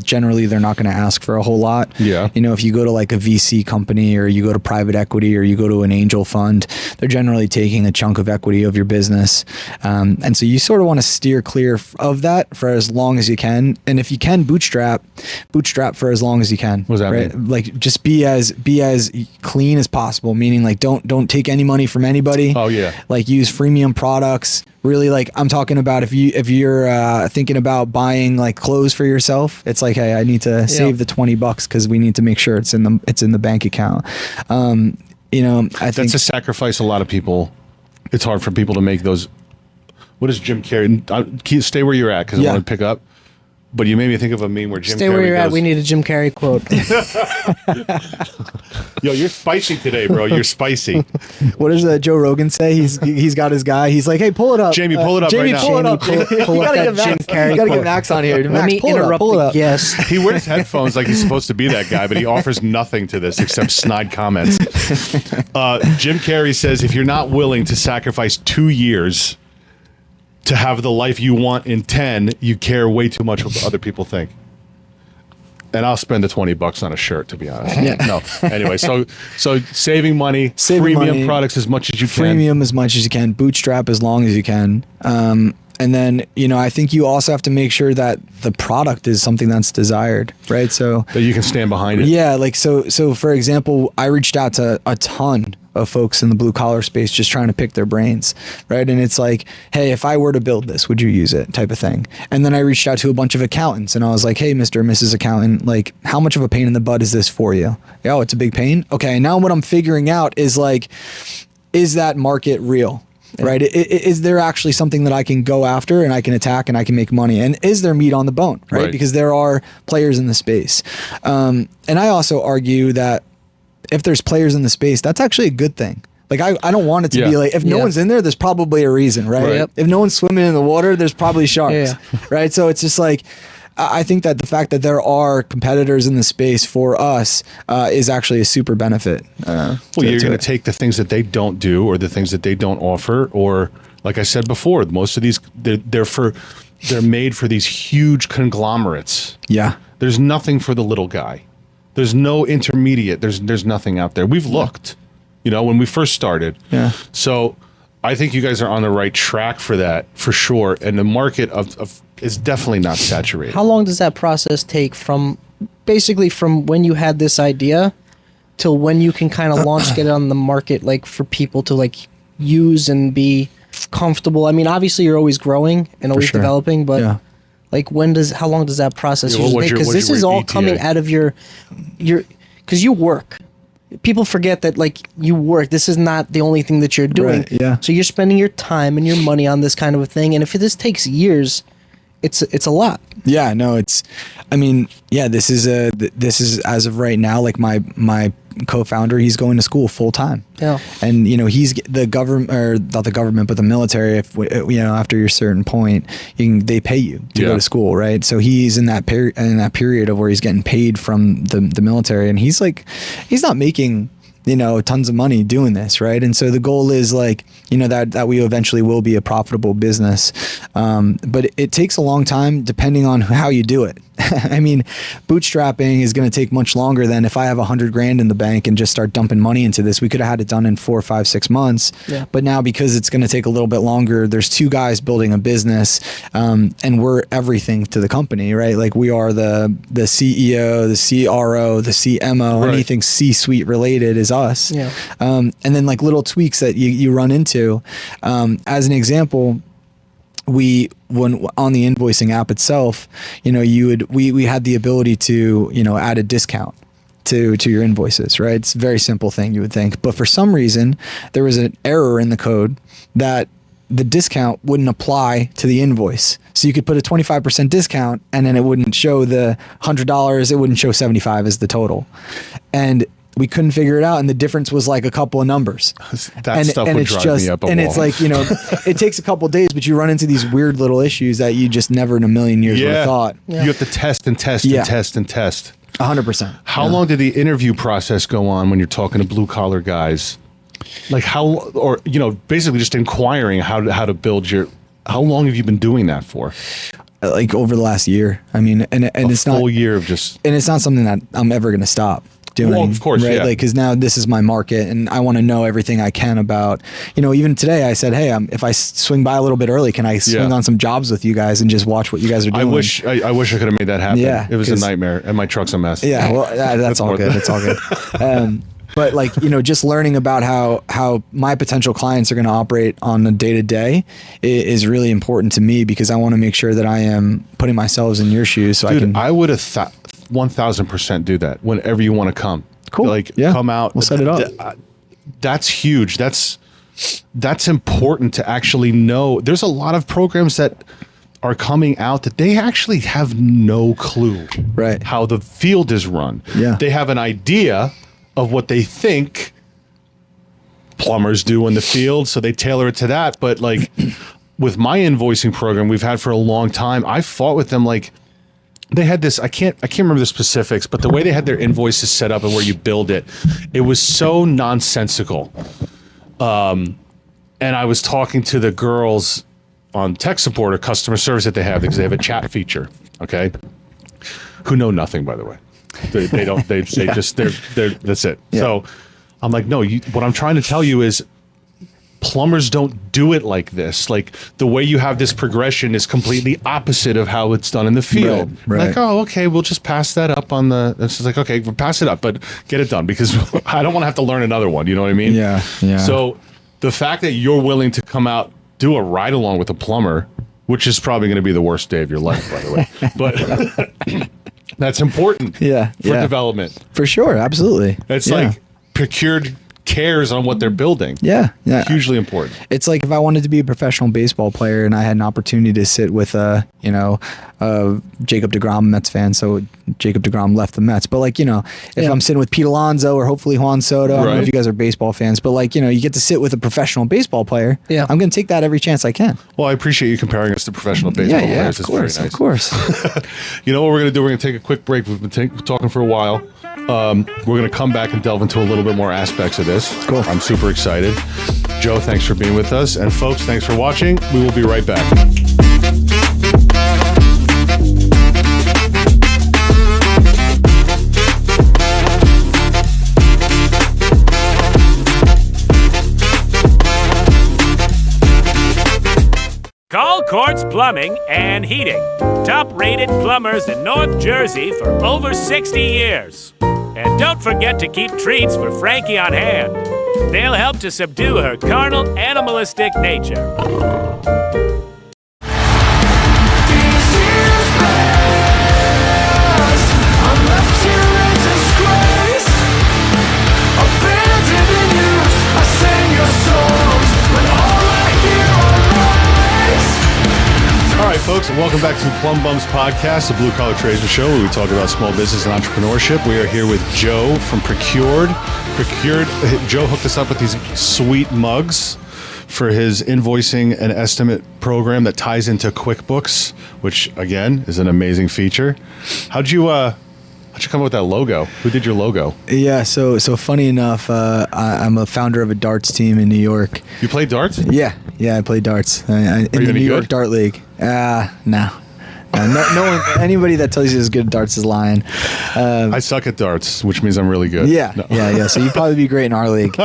Generally, they're not going to ask for a whole lot. Yeah. If you go to like a VC company, or you go to private equity, or you go to an angel fund, they're generally taking a chunk of equity of your business. And so you sort of want to steer clear of that for as long as you can. And if you can bootstrap for as long as you can. What does that mean? Like just be as clean as possible, meaning like don't take any money from anybody. Oh yeah. Like use freemium products. Really, like I'm talking about if you're thinking about buying like clothes for yourself, it's like, hey, I need to save the $20 because we need to make sure it's in the bank account. I think that's a sacrifice. A lot of people, it's hard for people to make those. What is Jim Carrey? Stay where you're at because I want to pick up. But you made me think of a meme where Jim Carrey Stay where you're at. We need a Jim Carrey quote. Yo, you're spicy today, bro. You're spicy. What does Joe Rogan say? He's got his guy. He's like, hey, pull it up. Jamie, pull it up Jamie, right now. pull it up. Pull up that Jim Carrey quote. You got to get Max on here. Let Max, me interrupt pull it up. Yes. He wears headphones like he's supposed to be that guy, but he offers nothing to this except snide comments. Jim Carrey says, if you're not willing to sacrifice 2 years to have the life you want in 10, you care way too much what other people think. And I'll spend the $20 on a shirt, to be honest. Yeah. No. Anyway, so saving money, freemium products as much as you can. Freemium as much as you can. Bootstrap as long as you can. And then, I think you also have to make sure that the product is something that's desired, right? So that you can stand behind it. Yeah. Like, so for example, I reached out to a ton of folks in the blue collar space just trying to pick their brains, right? And it's like, hey, if I were to build this, would you use it, type of thing? And then I reached out to a bunch of accountants and I was like, hey, Mr. or Mrs. Accountant, like, how much of a pain in the butt is this for you? Oh, it's a big pain. Okay, now what I'm figuring out is like, is that market real? Right? Is there actually something that I can go after and I can attack and I can make money? And is there meat on the bone? Right? Because there are players in the space. And I also argue that if there's players in the space, that's actually a good thing. Like I don't want it to be like, if no one's in there, there's probably a reason, right? Yep. If no one's swimming in the water, there's probably sharks, right? So it's just like, I think that the fact that there are competitors in the space for us is actually a super benefit. Well, you're going to take the things that they don't do or the things that they don't offer, or like I said before, most of these, they're made for these huge conglomerates. Yeah. There's nothing for the little guy. There's no intermediate. There's nothing out there. We've looked, when we first started. Yeah. So I think you guys are on the right track for that, for sure. And the market of is definitely not saturated. How long does that process take from when you had this idea till when you can kind of get it on the market, like for people to like use and be comfortable? I mean, obviously you're always growing and always developing, but like how long does that process usually take? Because this is all coming out of your because you work. People forget that like you work. This is not the only thing that you're doing. Right, yeah. So you're spending your time and your money on this kind of a thing. And if this takes years, it's a lot. Yeah, no, this is as of right now, like my co-founder, he's going to school full time. Yeah. And he's the government, or not the government, but the military, if after your certain point, they pay you to go to school, right? So he's in that period of where he's getting paid from the military, and he's not making tons of money doing this, right? And so the goal is that we eventually will be a profitable business, but it takes a long time depending on how you do it. I mean, bootstrapping is going to take much longer than if I have $100,000 in the bank and just start dumping money into this. We could have had it done in 4, 5, 6 months, but now because it's going to take a little bit longer, there's 2 guys building a business, and we're everything to the company, right? Like we are the CEO, the CRO, the CMO, right. Anything C-suite related is us. Yeah. And then like little tweaks that you run into, as an example, when on the invoicing app itself, we had the ability to add a discount to your invoices, right? It's a very simple thing, you would think, but for some reason there was an error in the code that the discount wouldn't apply to the invoice. So you could put a 25% discount and then it wouldn't show the $100, it wouldn't show 75 as the total. And we couldn't figure it out, and the difference was like a couple of numbers. That stuff would drive me up a wall. And it's like, it takes a couple of days, but you run into these weird little issues that you just never in a million years would have thought. You have to test and test and test and test. 100%. How long did the interview process go on when you're talking to blue collar guys? Like basically just inquiring how to build how long have you been doing that for? Like over the last year. I mean, and it's not a full year of just, and it's not something that I'm ever going to stop doing. Well, of course, right? yeah. Like, because now this is my market, and I want to know everything I can about. Even today, I said, "Hey, if I swing by a little bit early, can I swing on some jobs with you guys and just watch what you guys are doing?" I wish I could have made that happen. Yeah, it was a nightmare, and my truck's a mess. Yeah, well, that's all good. It's all good. But just learning about how my potential clients are going to operate on a day-to-day is really important to me, because I want to make sure that I am putting myself in your shoes. So I would have 1000% do that whenever you want to come. Cool. Come out. We'll set it up. That's huge. That's important to actually know. There's a lot of programs that are coming out that they actually have no clue how the field is run. Yeah. They have an idea of what they think plumbers do in the field, so they tailor it to that. But with my invoicing program we've had for a long time, I fought with them. They had this, I can't remember the specifics, but the way they had their invoices set up and where you build it was so nonsensical. And I was talking to the girls on tech support or customer service that they have, because they have a chat feature, okay? Who know nothing, by the way. They don't, they just, they're, that's it. Yeah. So I'm like, no, what I'm trying to tell you is plumbers don't do it like this. Like, the way you have this progression is completely opposite of how it's done in the field. Right. Like, oh, okay, we'll just pass that up on the, it's just like, okay, we'll pass it up, but get it done, because I don't want to have to learn another one. You know what I mean? Yeah. Yeah. So the fact that you're willing to come out, do a ride along with a plumber, which is probably going to be the worst day of your life, by the way, but that's important for development. For sure. Absolutely. It's like Procured cares on what they're building. Yeah. Hugely important. It's like if I wanted to be a professional baseball player and I had an opportunity to sit with Jacob DeGrom, Mets fan, so Jacob DeGrom left the Mets. But if I'm sitting with Pete Alonso or hopefully Juan Soto, I don't know if you guys are baseball fans, but you get to sit with a professional baseball player. Yeah. I'm going to take that every chance I can. Well, I appreciate you comparing us to professional baseball players. Of course, very nice. Of course. You know what we're going to do? We're going to take a quick break. We've been talking for a while. We're going to come back and delve into a little bit more aspects of this. Cool. I'm super excited. Joe, thanks for being with us. And folks, thanks for watching. We will be right back. Call Quartz Plumbing and Heating. Top-rated plumbers in North Jersey for over 60 years. And don't forget to keep treats for Frankie on hand. They'll help to subdue her carnal, animalistic nature. right, folks, welcome back to Plum Bums Podcast, the Blue Collar Tradesman Show, where we talk about small business and entrepreneurship. We are here with Joe from Procured. Joe hooked us up with these sweet mugs for his invoicing and estimate program that ties into QuickBooks, which, again, is an amazing feature. How'd you come up with that logo? Who did your logo? Yeah, so funny enough, I'm a founder of a darts team in New York. You play darts? Yeah, I play darts in the New York Dart League. No one, anybody that tells you is good at darts is lying. I suck at darts, which means I'm really good. Yeah, No. yeah. So you'd probably be great in our league.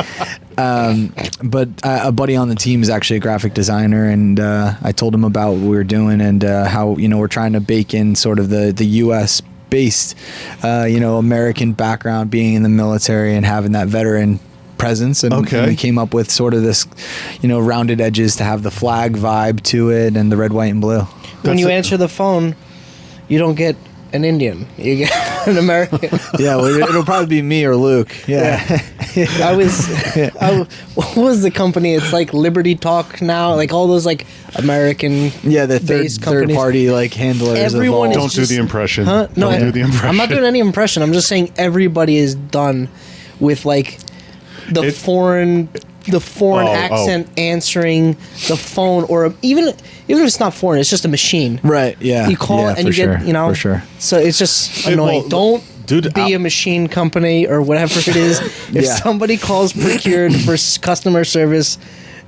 But a buddy on the team is actually a graphic designer, and I told him about what we were doing and how we're trying to bake in sort of the U.S. based, American background, being in the military and having that veteran presence, and we came up with sort of this, rounded edges to have the flag vibe to it and the red, white, and blue. When you answer the phone, you don't get an Indian. You get an American. Yeah, well, it'll probably be me or Luke. Yeah. What was the company? It's like Liberty Talk now, like all those like American. Yeah, the third party like handlers. Everyone is Don't do the impression. Huh? No, Don't do the impression. I'm not doing any impression. I'm just saying everybody is done with like the foreign accent answering the phone, or even if it's not foreign, it's just a machine. Right. Yeah. You call it and you get, for sure. So it's just annoying. Well, Don't be a machine company or whatever it is. If somebody calls Procured for customer service,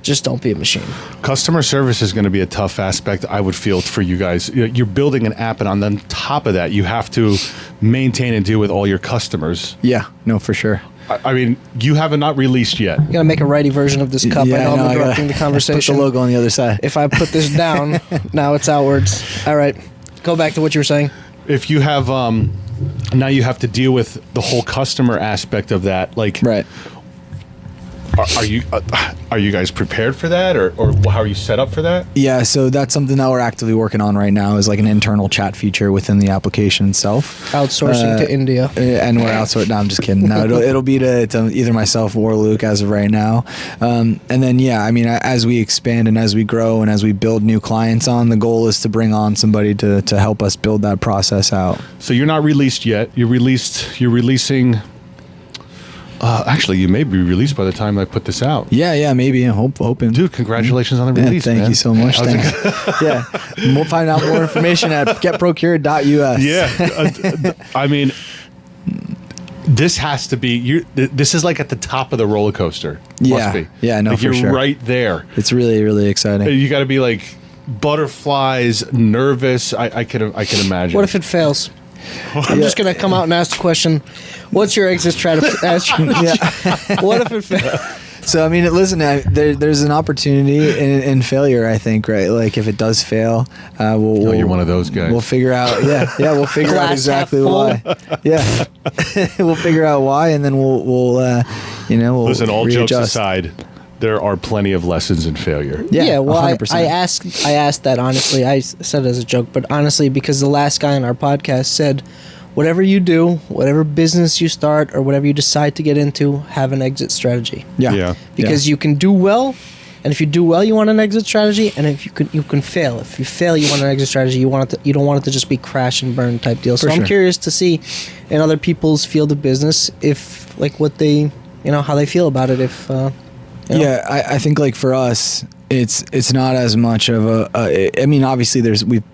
just don't be a machine. Customer service is going to be a tough aspect, I would feel, for you guys. You're building an app, and on top of that, you have to maintain and deal with all your customers. Yeah. No, for sure. I mean, you have not released yet. You gotta make a righty version of this cup. I know I'm interrupting the conversation. Put the logo on the other side. If I put this down, now it's outwards. All right, go back to what you were saying. If you have, now you have to deal with the whole customer aspect of that. Like, right. Are you guys prepared for that, or how are you set up for that? Yeah, so that's something that we're actively working on right now, is like an internal chat feature within the application itself. Outsourcing to India. And we're outsourcing. No, I'm just kidding. No, it'll be to either myself or Luke as of right now. And then, as we expand and as we grow and as we build new clients on, the goal is to bring on somebody to help us build that process out. So you're not released yet. You're releasing... actually, you may be released by the time I put this out. Yeah, maybe. Hoping. Dude, congratulations on the release, thank man. you so much. Thanks. Yeah. We'll find out more information at getprocured.us. Yeah. I mean, this has to be... This is like at the top of the roller coaster. Must be. Yeah, no, like for you're sure. right there. It's really, really exciting. You got to be like butterflies, nervous. I can imagine. What if it fails? I'm just gonna come out and ask the question: what's your exit strategy? What if it fails? So I mean, listen, there's an opportunity in failure, I think, right? Like if it does fail, you're one of those guys. We'll figure out. Yeah, we'll figure out exactly why. Yeah, we'll figure out why, and then we'll listen. All readjust. jokes aside, there are plenty of lessons in failure. Yeah, well, 100%. I asked that honestly. I said it as a joke, but honestly, because the last guy on our podcast said, whatever you do, whatever business you start, or whatever you decide to get into, have an exit strategy. Yeah. Because you can do well, and if you do well, you want an exit strategy, and if you can fail. If you fail, you want an exit strategy. You don't want it to just be crash and burn type deal. So I'm curious to see in other people's field of business if like what they how they feel about it. If Yeah, I think like for us, it's not as much of I mean, obviously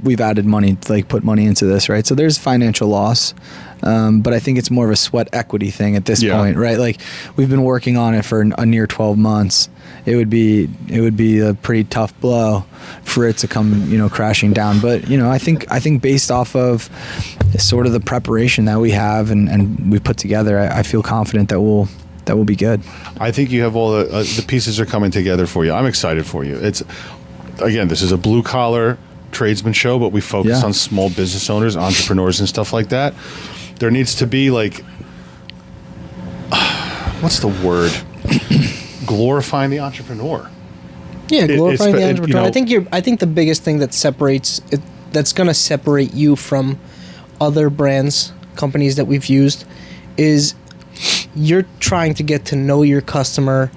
we've added money, like put money into this, right? So there's financial loss, but I think it's more of a sweat equity thing at this point, right? Like we've been working on it for a near 12 months. It would be a pretty tough blow for it to come, crashing down. But I think based off of sort of the preparation that we have and we've put together, I feel confident that we'll be good. I think you have all the pieces are coming together for you. I'm excited for you. This is a blue collar tradesman show, but we focus on small business owners, entrepreneurs, and stuff like that. There needs to be like, what's the word? Glorifying the entrepreneur. Yeah, glorifying the entrepreneur. I think the biggest thing that separates it, that's going to separate you from other brands, companies that we've used, is you're trying to get to know your customer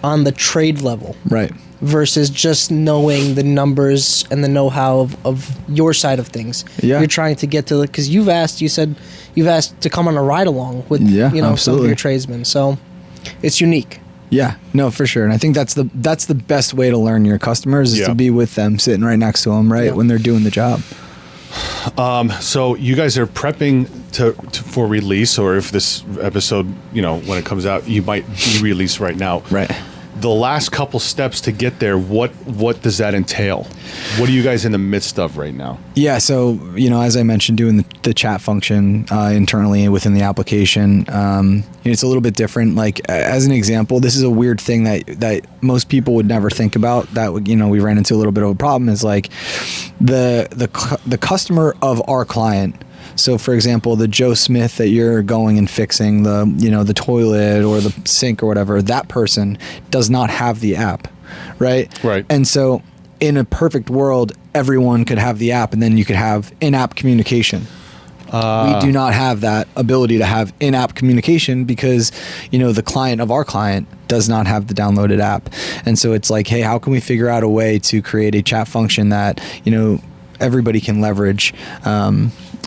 on the trade level. Right. versus just knowing the numbers and the know-how of your side of things. Yeah. You're trying to get to, because you said you've asked to come on a ride along with some of absolutely. your tradesmen. So it's unique. Yeah, no, for sure. And I think that's the best way to learn your customers is to be with them, sitting right next to them, right, when they're doing the job. So you guys are prepping for release, or if this episode, when it comes out, you might be released right now. Right. The last couple steps to get there, what does that entail? What are you guys in the midst of right now? Yeah, so as I mentioned, doing the chat function internally within the application, it's a little bit different. Like as an example, this is a weird thing that most people would never think about. That we ran into a little bit of a problem is like the customer of our client. So, for example, the Joe Smith that you're going and fixing the toilet or the sink or whatever, that person does not have the app, right? Right. And so, in a perfect world, everyone could have the app, and then you could have in-app communication. We do not have that ability to have in-app communication because, the client of our client does not have the downloaded app. And so it's like, hey, how can we figure out a way to create a chat function that, everybody can leverage?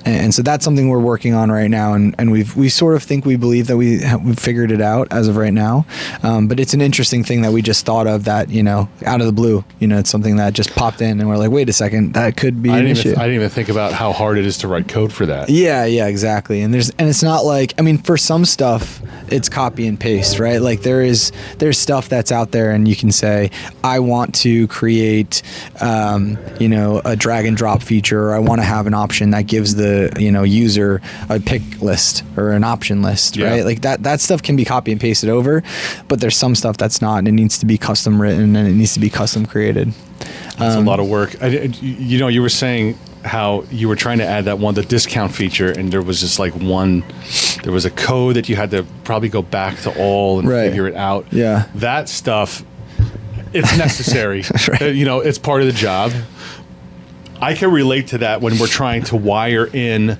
And so that's something we're working on right now, and we sort of we believe that we've figured it out as of right now. But it's an interesting thing that we just thought of that, out of the blue. It's something that just popped in, and we're like, wait a second, that could be an issue. I didn't even think about how hard it is to write code for that. Yeah, exactly. And it's not like, for some stuff, it's copy and paste, right? Like there's stuff that's out there, and you can say, I want to create, a drag and drop feature, or I want to have an option that gives the user a pick list or an option list, right? Like that stuff can be copy and pasted over, but there's some stuff that's not, and it needs to be custom written and it needs to be custom created. That's a lot of work. You were saying how you were trying to add the discount feature, and there was just there was a code that you had to probably go back to all and figure it out. Yeah. That stuff, it's necessary. Right. It's part of the job. I can relate to that when we're trying to wire in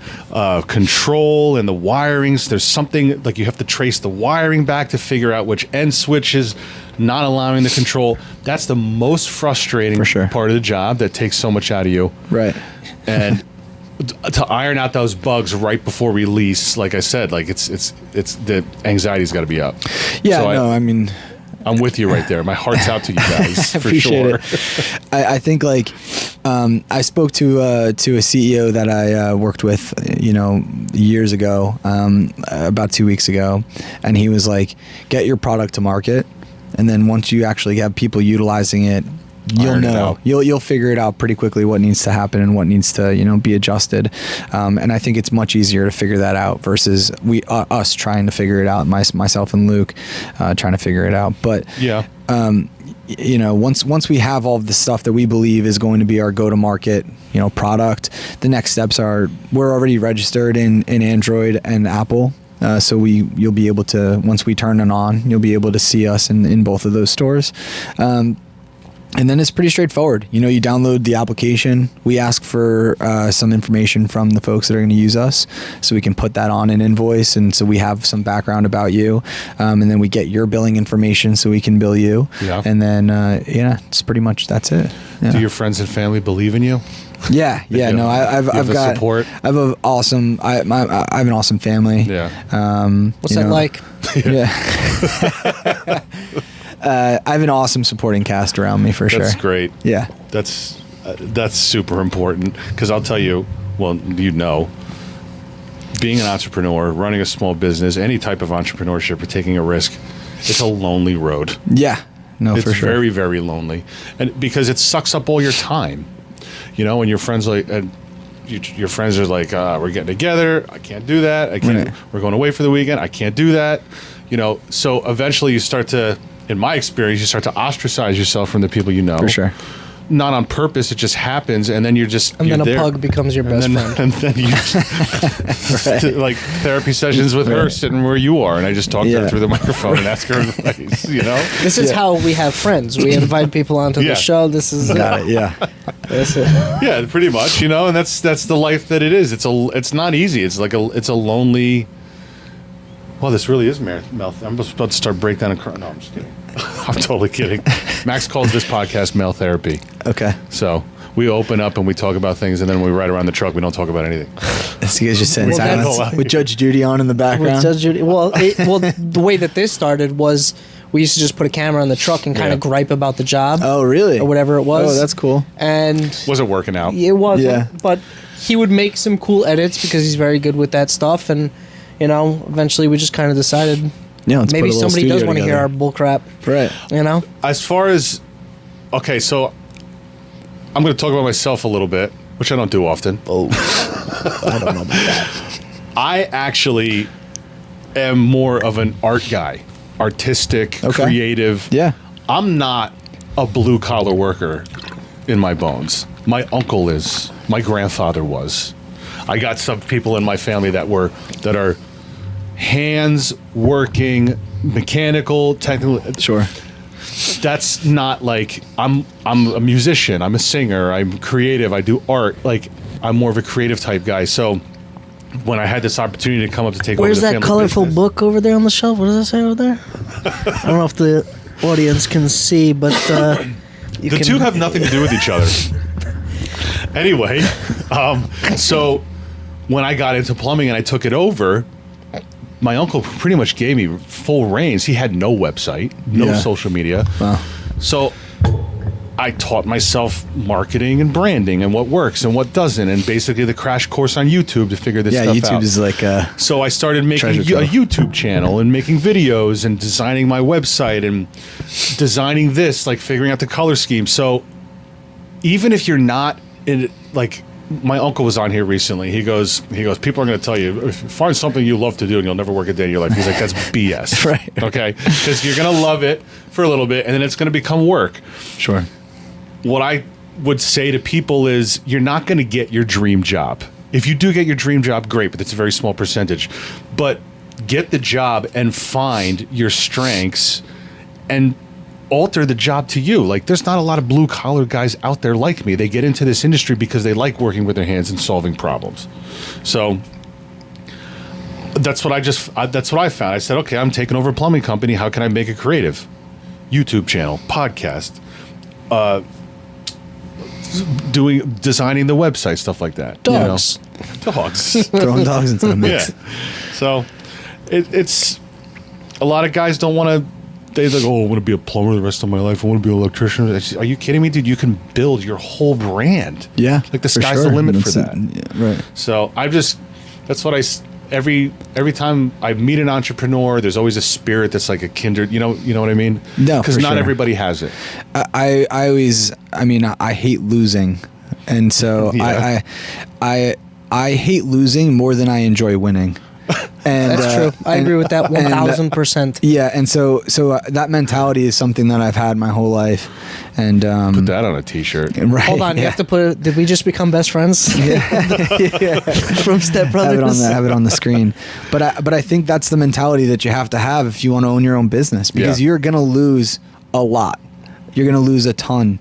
control and the wirings. There's something like you have to trace the wiring back to figure out which end switch is not allowing the control. That's the most frustrating part of the job that takes so much out of you. Right. And to iron out those bugs right before release, like I said, like it's the anxiety's got to be up. Yeah, so I'm with you right there. My heart's out to you guys for appreciate sure. It. I think I spoke to a CEO that I worked with, years ago, about 2 weeks ago, and he was like, "Get your product to market, and then once you actually have people utilizing it, you'll figure it out pretty quickly what needs to happen and what needs to be adjusted." And I think it's much easier to figure that out versus us trying to figure it out. Myself and Luke trying to figure it out. But once we have all of the stuff that we believe is going to be our go-to-market, product, the next steps are we're already registered in Android and Apple. So you'll be able to, once we turn it on, you'll be able to see us in both of those stores. And then it's pretty straightforward. You download the application. We ask for some information from the folks that are going to use us, so we can put that on an invoice, and so we have some background about you. And then we get your billing information, so we can bill you. Yeah. And then it's pretty much that's it. Yeah. Do your friends and family believe in you? Yeah. No, I've got support. I have an awesome. I have an awesome family. Yeah. What's that like? Yeah. I have an awesome supporting cast around me for sure. That's great. Yeah. That's super important, because I'll tell you, being an entrepreneur, running a small business, any type of entrepreneurship or taking a risk, it's a lonely road. Yeah. No, it's for sure. It's very, very lonely. And because it sucks up all your time, and your friends your friends are like, we're getting together. I can't do that. I can't. Right. We're going away for the weekend. I can't do that. So eventually you start to, in my experience, you start to ostracise yourself from the people you know. For sure. Not on purpose, it just happens, and then you're then a pug becomes your best friend. And then you like therapy sessions with her sitting where you are, and I just talk to her through the microphone and ask her advice, This is how we have friends. We invite people onto the show. This is got it. Yeah. That's it. Yeah, pretty much, and that's the life that it is. It's not easy. It's a lonely. Well, this really is mouth. I'm about to start breakdown and crying. No, I'm just kidding. I'm totally kidding. Max calls this podcast male therapy. Okay. So we open up and we talk about things, and then when we ride around the truck, we don't talk about anything. So you guys just sit in Well, that's- silence with Judge Judy on in the With background. Judge Judy. Well, the way that this started was we used to just put a camera in the truck and kind of gripe about the job. Oh, really? Or whatever it was. Oh, that's cool. And Wasn't working out. it wasn't. Yeah. But he would make some cool edits because he's very good with that stuff. And, you know, eventually we just kind of decided Yeah, let's maybe put a little somebody does studio want to hear together. our bull crap. Right. You know? As far as, okay, so I'm going to talk about myself a little bit, which I don't do often. Oh, I don't know about that. I actually am more of an art guy, artistic, Okay. creative. Yeah. I'm not a blue collar worker in my bones. My uncle is. My grandfather was. I got some people in my family that are hands working, mechanical, technical. Sure. That's not like I'm a musician, I'm a singer, I'm creative, I do art. Like I'm more of a creative type guy. So when I had this opportunity to come up to take Where's over the that family colorful business, book over there on the shelf? What does it say over there? I don't know if the audience can see, but you the can, two have nothing to do with each other. Anyway, so when I got into plumbing and I took it over, my uncle pretty much gave me full reins. He had no website, no Yeah. social media. Wow. So I taught myself marketing and branding and what works and what doesn't, and basically the crash course on YouTube to figure this Yeah, stuff YouTube out. is like So I started making Treasure a trove. YouTube channel and making videos and designing my website and designing this, like figuring out the color scheme. So even if you're not in, like, my uncle was on here recently. He goes, people are going to tell you, find something you love to do and you'll never work a day in your life. He's like, that's BS. Right. Okay. Because you're going to love it for a little bit and then it's going to become work. sure. What I would say to people is you're not going to get your dream job. If you do get your dream job, great, but it's a very small percentage. But get the job and find your strengths and alter the job to you. Like there's not a lot of blue collar guys out there like me. They get into this industry because they like working with their hands and solving problems. So that's what I found. I said, okay, I'm taking over a plumbing company. How can I make it creative? YouTube channel, podcast, designing the website, stuff like that. Dogs. You know? Dogs. Throwing dogs into the Yeah. mix. So it's a lot of guys don't want to. They're like, oh, I want to be a plumber the rest of my life. I want to be an electrician. Are you kidding me, dude? You can build your whole brand. Yeah. Like the for sky's the sure. limit for That's- that. Yeah, right. So that's what every time I meet an entrepreneur, there's always a spirit that's like a kindred. You know what I mean? No, because for not sure. everybody has it. I hate losing, and so Yeah. I hate losing more than I enjoy winning. And That's true. I agree with that 1,000%. Yeah, and so that mentality is something that I've had my whole life, and Put that on a t-shirt. right. Hold on, you yeah. have to put. Did we just become best friends? From Step Brothers. have it on the screen. But I think that's the mentality that you have to have if you want to own your own business, because Yeah. you're gonna lose a lot. You're gonna lose a ton.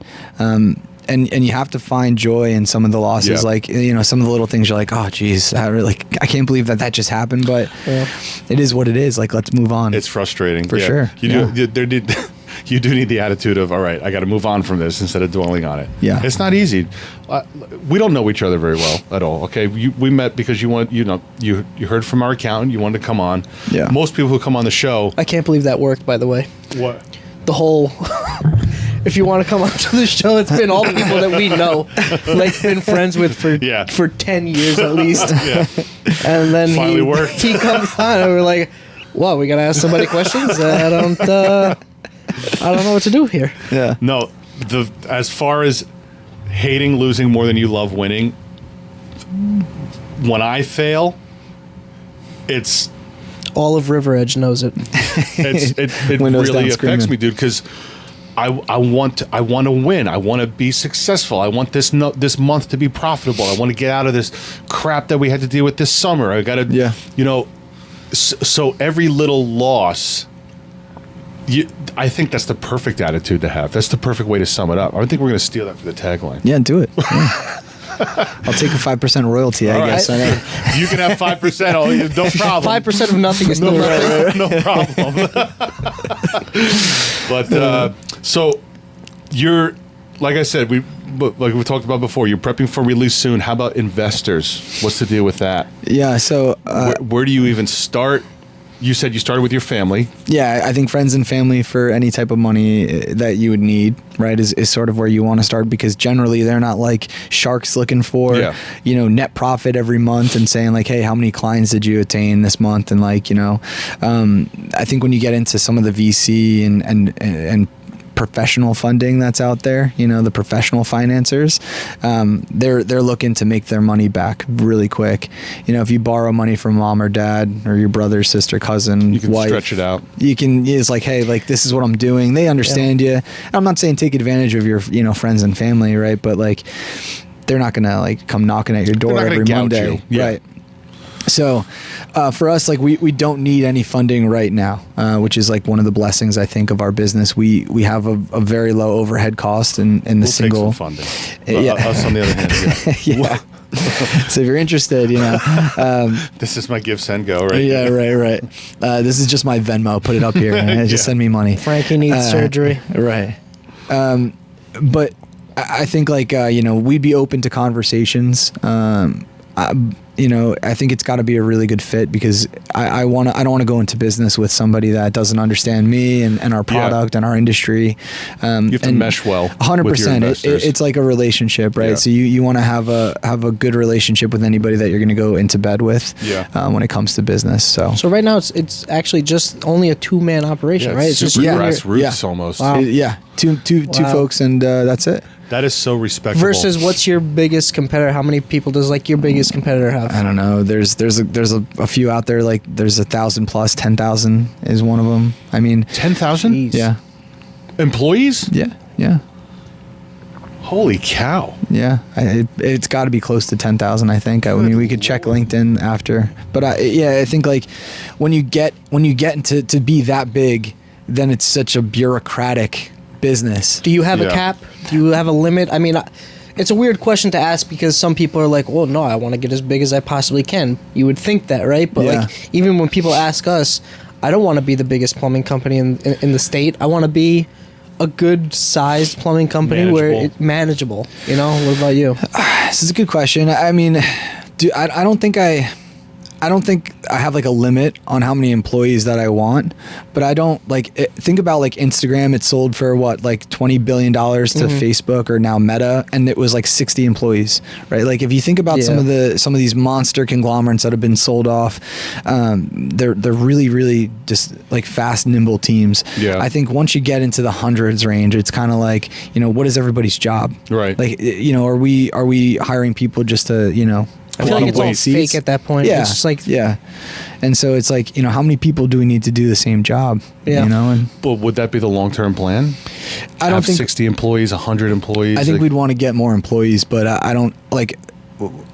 And you have to find joy in some of the losses, Yeah. like some of the little things. You're like, oh, geez, I can't believe that just happened, but Yeah. it is what it is. Like, let's move on. It's frustrating. For Yeah. sure. You do need the attitude of, all right, I got to move on from this instead of dwelling on it. Yeah. It's not easy. We don't know each other very well at all. Okay. We met because you heard from our accountant. You wanted to come on. Yeah. Most people who come on the show. I can't believe that worked, by the way. What? The whole. If you want to come onto the show, it's been all the people that we know, like been friends with for 10 years at least. Yeah. And then Finally worked. he comes on, and we're like, "Well, we gotta ask somebody questions. I don't know what to do here." yeah. No, as far as hating losing more than you love winning, when I fail, it's All of River Edge knows it. it Windows really down affects screaming. me, dude, because I want to win. I want to be successful. I want this month to be profitable. I want to get out of this crap that we had to deal with this summer. I got to, Yeah. So every little loss, I think that's the perfect attitude to have. That's the perfect way to sum it up. I think we're going to steal that for the tagline. Yeah, do it. Yeah. I'll take a 5% royalty, I guess. I know. You can have 5%. No problem. 5% of nothing is still right. No problem. But so you're, like I said, like we talked about before, you're prepping for release soon. How about investors? What's the deal with that? Yeah. So where do you even start? You said you started with your family. Yeah, I think friends and family for any type of money that you would need, right, is sort of where you want to start, because generally they're not like sharks looking for, net profit every month and saying like, hey, how many clients did you attain this month? And like, I think when you get into some of the VC and professional funding that's out there, the professional financiers, they're looking to make their money back really quick. If you borrow money from mom or dad or your brother, sister, cousin, you can wife, stretch it out. It's like, hey, like this is what I'm doing. They understand you. I'm not saying take advantage of your, friends and family, right? But like, they're not gonna like come knocking at your door every Monday, right? So for us, like we don't need any funding right now, which is like one of the blessings, I think, of our business. We have a very low overhead cost in the We'll single take some funding. Us on the other hand, yeah. So if you're interested, this is my give, send, go, right? Yeah, right. This is just my Venmo. Put it up here. Just send me money. Frankie needs surgery. Right. But I think like, we'd be open to conversations. I think it's got to be a really good fit, because I don't want to go into business with somebody that doesn't understand me and our product and our industry. You have to mesh well. 100%. It's like a relationship, right? Yeah. So you want to have a good relationship with anybody that you're going to go into bed with. When it comes to business. So right now it's actually just only a 2-man operation, right? It's just grassroots almost. Wow. Two folks, and that's it. That is so respectable. Versus, what's your biggest competitor? How many people does like your biggest competitor have? I don't know. There's a few out there. Like there's 1,000 plus. 10,000 is one of them. I mean, 10,000. Yeah. Employees. Yeah. Holy cow. Yeah. It's got to be close to 10,000. I think. I mean, we could check LinkedIn after. But I think like when you get into to be that big, then it's such a bureaucratic business. Do you have a cap? Do you have a limit? I mean, it's a weird question to ask, because some people are like, well, no, I want to get as big as I possibly can. You would think that, right? But like, even when people ask us, I don't want to be the biggest plumbing company in the state. I want to be a good sized plumbing company where it's manageable. What about you? This is a good question. I mean, I don't think I have like a limit on how many employees that I want, but I don't think about like Instagram. It sold for what, like $20 billion to Facebook, or now Meta, and it was like 60 employees, right? Like if you think about some of these monster conglomerates that have been sold off, they're really, really just like fast, nimble teams. Yeah. I think once you get into the hundreds range, it's kind of like, what is everybody's job? Right. Like, are we hiring people just to, I feel like it's all fake at that point. Yeah. It's just like, and so it's like, how many people do we need to do the same job? But would that be the long-term plan? I don't think 60 employees, 100 employees. I think we'd want to get more employees, but I don't like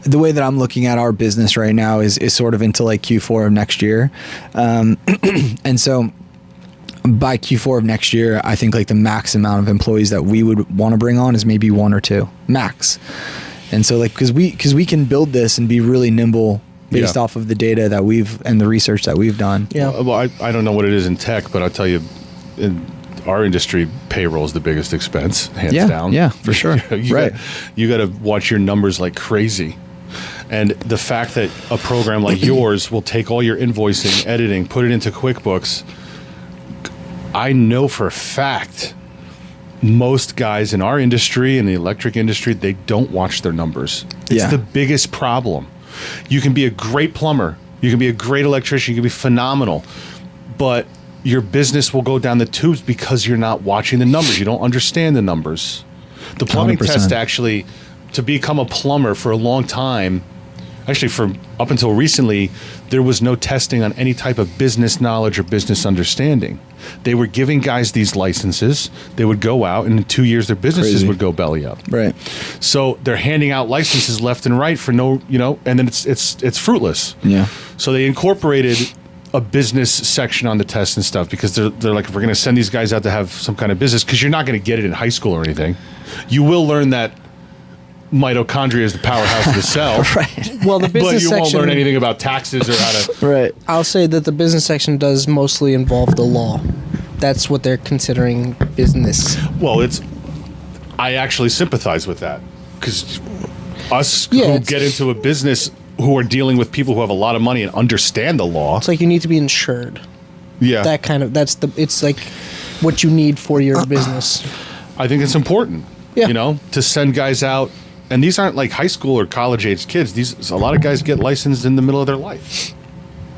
the way that I'm looking at our business right now is sort of into like Q4 of next year. And so by Q4 of next year, I think like the max amount of employees that we would want to bring on is maybe 1 or 2 max. And so like, cause we can build this and be really nimble based off of the data that and the research that we've done. Yeah. Well, I don't know what it is in tech, but I'll tell you, in our industry, payroll is the biggest expense, hands down. Yeah, for sure. You got to watch your numbers like crazy. And the fact that a program like yours will take all your invoicing, editing, put it into QuickBooks, I know for a fact most guys in our industry, in the electric industry, they don't watch their numbers. It's the biggest problem. You can be a great plumber, you can be a great electrician, you can be phenomenal, but your business will go down the tubes because you're not watching the numbers. You don't understand the numbers. The plumbing 100%. Test actually, to become a plumber for a long time, actually for up until recently, there was no testing on any type of business knowledge or business understanding. They were giving guys these licenses. They would go out, and in 2 years, their businesses would go belly up. Right. So they're handing out licenses left and right for no, and then it's fruitless. Yeah. So they incorporated a business section on the test and stuff, because they're like, if we're going to send these guys out to have some kind of business, because you're not going to get it in high school or anything. You will learn that mitochondria is the powerhouse of the cell. Right. Well, the But business you won't section. learn anything about taxes or how to. Right. I'll say that the business section does mostly involve the law. That's what they're considering business. Well, I actually sympathize with that because us Yeah, who it's- get into a business who are dealing with people who have a lot of money and understand the law. It's like you need to be insured. Yeah, That kind of it's like what you need for your business. I think it's important. Yeah. You know, to send guys out, and these aren't like high school or college age kids. A lot of guys get licensed in the middle of their life,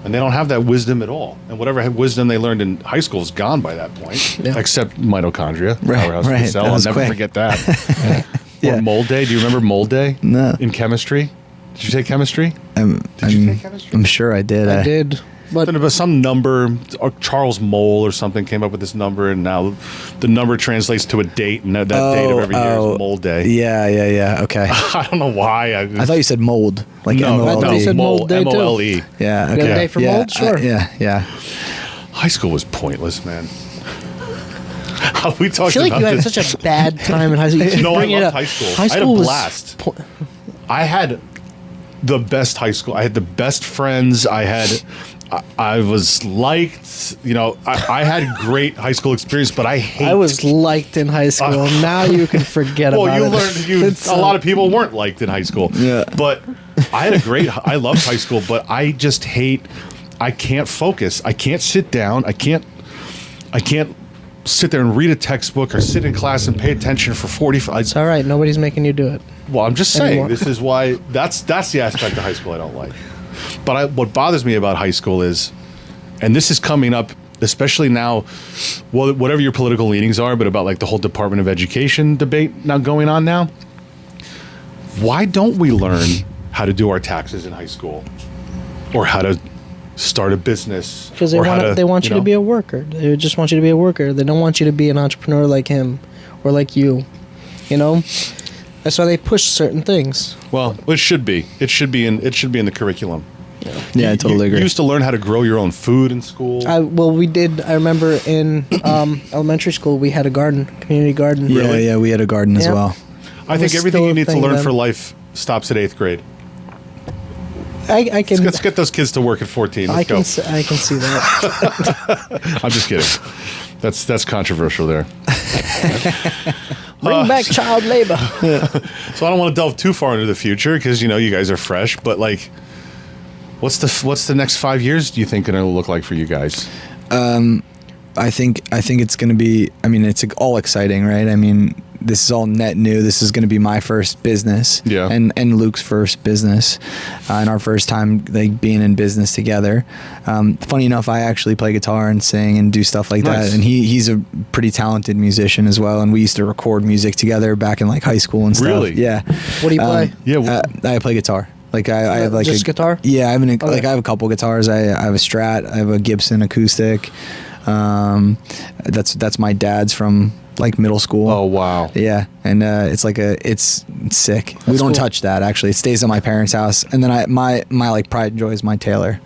and they don't have that wisdom at all. And whatever wisdom they learned in high school is gone by that point. Yeah. Except mitochondria, Right, powerhouse of the right. cell. That I'll was never quick. forget that. Yeah. Or mold day. Do you remember mold day? No. In chemistry. Did you take chemistry? Did you take chemistry? I'm sure I did. I did, but There was some number, or Charles Mole or something came up with this number, and now the number translates to a date, and that date of every year is mold day. Yeah. Okay. I don't know why. I thought you said mold, like no, MOLD. I thought you said mold day, too. MOLE. Yeah. You got Okay. a day for yeah, mold? Sure. Yeah. High school was pointless, man. How we I talking feel like about you had this? such a bad time in high school. You keep No, I bringing it loved up. high school. High I had a school was blast. I had the best high school. I had the best friends. I was liked. You know, I had great high school experience, but I hate. I was liked in high school. Now you can forget Well, about you it. learned. It's, A lot of people weren't liked in high school. Yeah. But I had I loved high school, but I just hate. I can't focus. I can't sit down. I can't sit there and read a textbook or sit in class and pay attention for 45. It's all right. Nobody's making you do it. Well, I'm just saying, Anymore. this is why that's the aspect of high school I don't like. But what bothers me about high school is, and this is coming up, especially now, well, whatever your political leanings are, but about like the whole Department of Education debate now going on now. Why don't we learn how to do our taxes in high school, or how to start a business? Because or how they want you to know? be a worker. They just want you to be a worker. They don't want you to be an entrepreneur like him or like you. You know? That's why they push certain things. Well, it should be. It should be in the curriculum. Yeah, I totally agree. You used to learn how to grow your own food in school. We did. I remember in elementary school we had a garden, community garden. Yeah, we had a garden as Yeah. well. I think was everything still you a need to thing learn then. for life stops at 8th grade. I can. Let's get those kids to work at 14. I Let's go. I can see that. I'm just kidding. That's controversial there. Bring back child labor. So I don't want to delve too far into the future because you guys are fresh. But like, what's the next 5 years? Do you think going to look like for you guys? I think it's going to be. I mean, it's all exciting, right? I mean, this is all net new. This is going to be my first business, Yeah. and Luke's first business, and our first time like being in business together. Funny enough, I actually play guitar and sing and do stuff like Nice. that, and he's a pretty talented musician as well. And we used to record music together back in like high school and stuff. Really? Yeah. What do you play? Yeah. I play guitar. Like I have like Just guitar? Yeah, I have Okay. I have a couple guitars. I have a Strat. I have a Gibson acoustic. That's my dad's from like middle school. Oh wow. Yeah, and it's sick. We don't cool. touch that actually. It stays at my parents' house. And then my like pride and joy is my Taylor.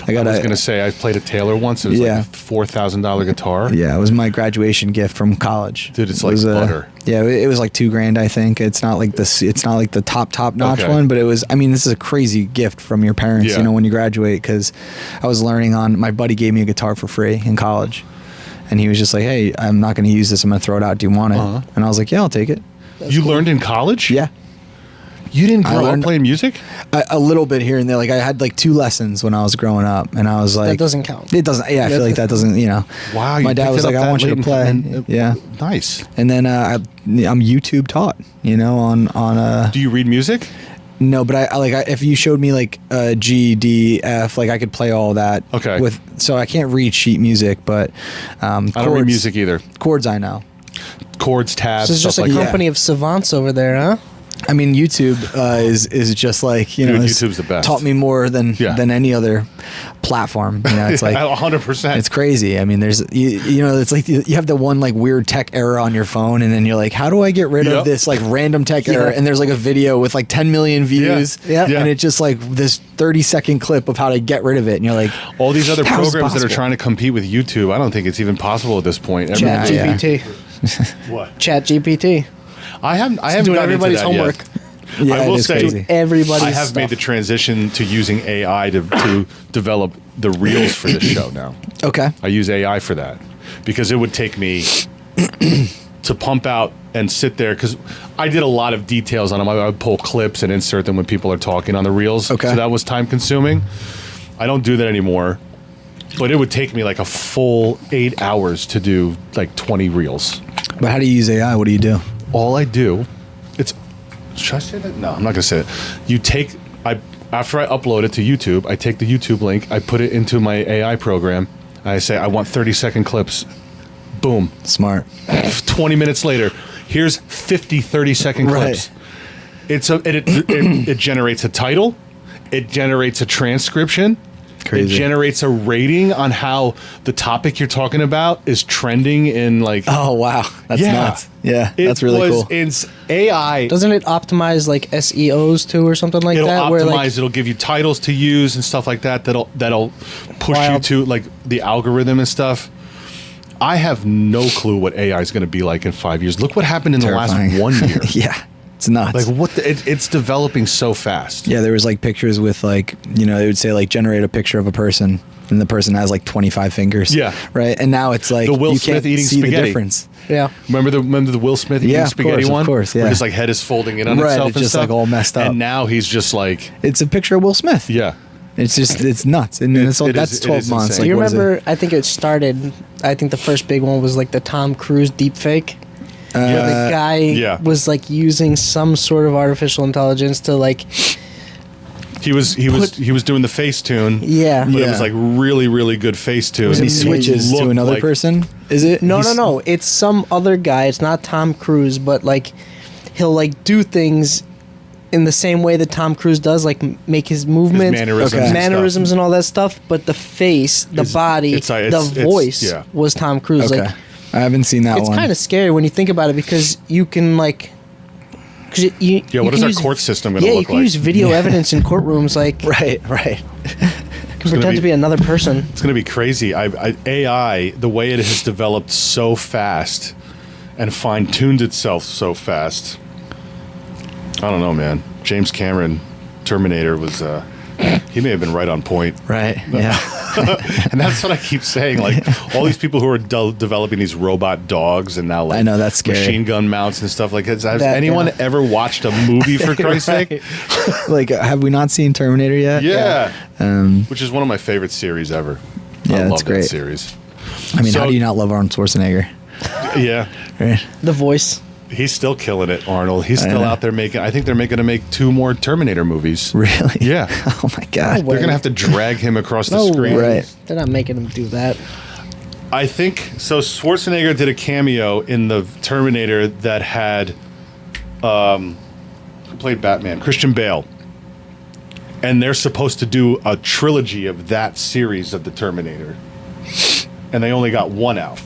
I was gonna say I played a Taylor once. It was Yeah. like a $4,000 guitar. Yeah, it was my graduation gift from college. Dude, it's It like was, butter. Yeah, it was like $2,000, I think. It's not like this. It's not like the top notch Okay. one, but it was. I mean, this is a crazy gift from your parents. Yeah. When you graduate, because I was learning on. My buddy gave me a guitar for free in college, and he was just like, "Hey, I'm not going to use this. I'm going to throw it out. Do you want it?" Uh-huh. And I was like, "Yeah, I'll take it." You learned in college? Yeah. You didn't I grow up learned- playing music? A little bit here and there. Like I had like 2 lessons when I was growing up, and I was like, That doesn't count. It doesn't. Yeah, I feel like that doesn't. Wow. My you dad picked was it like, up "I that want you to late play." and- Yeah. Nice. And then I'm YouTube taught. On Do you read music? No, but if you showed me like G, D, F, like I could play all that. Okay. So I can't read sheet music, but I don't read music either. Chords I know. Chords, tabs, This is just stuff a like that. company of savants over there, huh? I mean, YouTube is just like Dude, it's YouTube's the best. Taught me more than Yeah. any other platform. It's like 100%. it's crazy. I mean, there's it's like you have the one like weird tech error on your phone, and then you're like, how do I get rid Yep. of this like random tech error? And there's like a video with like 10 million views, Yeah. Yeah. and it's just like this 30-second clip of how to get rid of it, and you're like, all these other How is it programs that are possible? trying to compete with YouTube, I don't think it's even possible at this point. Yeah, Chat GPT. What? Chat GPT. I haven't doing gotten everybody's into that homework. Yet. Yeah, I will it is say, crazy. Everybody's I have stuff. made the transition to using AI to develop the reels for the show now. Okay. I use AI for that because it would take me to pump out and sit there because I did a lot of details on them. I would pull clips and insert them when people are talking on the reels. Okay. So that was time consuming. I don't do that anymore, but it would take me like a full 8 hours to do like 20 reels. But how do you use AI? What do you do? All I do, should I say that? No, I'm not going to say it. After I upload it to YouTube, I take the YouTube link, I put it into my AI program, and I say, I want 30-second clips. Boom. Smart. 20 minutes later, here's 50 30-second clips. Right. It generates a title. It generates a transcription. Crazy. It generates a rating on how the topic you're talking about is trending in like. Oh, wow. That's nuts. Yeah, It that's really cool. It's AI. Doesn't it optimize like SEOs too or something like It'll that? optimize. Where, like, It'll give you titles to use and stuff like that. That'll push Wild. you to like the algorithm and stuff. I have no clue what AI is going to be like in 5 years. Look what happened in Terrifying. the last 1 year. Yeah, it's nuts. Like what? It's developing so fast. Yeah, there was like pictures with like, they would say like generate a picture of a person and the person has like 25 fingers. Yeah. Right. And now it's like The Will you Smith can't eating see spaghetti. the difference. yeah. Remember the Will Smith Yeah, eating of spaghetti course, of one? course, yeah. Where his like head is folding in on Right, itself it's and just, stuff. like, all messed up. And now he's just like, It's a picture of Will Smith. yeah. It's nuts. And It's- it that's is 12 months. insane. Like, You what is it? remember? I think it started. I think the first big one was like the Tom Cruise deep fake. Where the guy yeah. was like using some sort of artificial intelligence to like. He was doing the Facetune. Yeah. But it Yeah. was like really, really good Facetune. He switches to looked another like- person. Is it? No, He's- no. It's some other guy. It's not Tom Cruise, but like he'll like do things in the same way that Tom Cruise does, like make his movements, mannerisms and mannerisms and all that stuff. But the face, the body, the voice yeah. was Tom Cruise. Okay. Like I haven't seen that it's one. kind of scary when you think about it because you can like. Cause you Yeah, what can is our use- court system going to Yeah, you look can like? use video evidence in courtrooms. Like, Right. can pretend to be another person. It's going to be crazy. AI, the way it has developed so fast and fine-tuned itself so fast. I don't know, man. James Cameron, Terminator was... he may have been right on point. Right. Yeah. And that's what I keep saying. Like, all these people who are developing these robot dogs and now, like, I know, that's scary. machine gun mounts and stuff like that. Has That, anyone yeah. ever watched a movie, for Christ's sake? Like, have we not seen Terminator yet? Yeah. Um, Which is one of my favorite series ever. Yeah, I that's love great. that series. I mean, So- how do you not love Arnold Schwarzenegger? Yeah. Right. The voice. He's still killing it, Arnold. He's still know. out there making... I think they're going to make 2 more Terminator movies. Really? Yeah. Oh my God. No way. They're going to have to drag him across the No screen. way. Right. They're not making him do that. I think... So Schwarzenegger did a cameo in the Terminator that had... who played Batman? Christian Bale. And they're supposed to do a trilogy of that series of the Terminator. And they only got 1 out.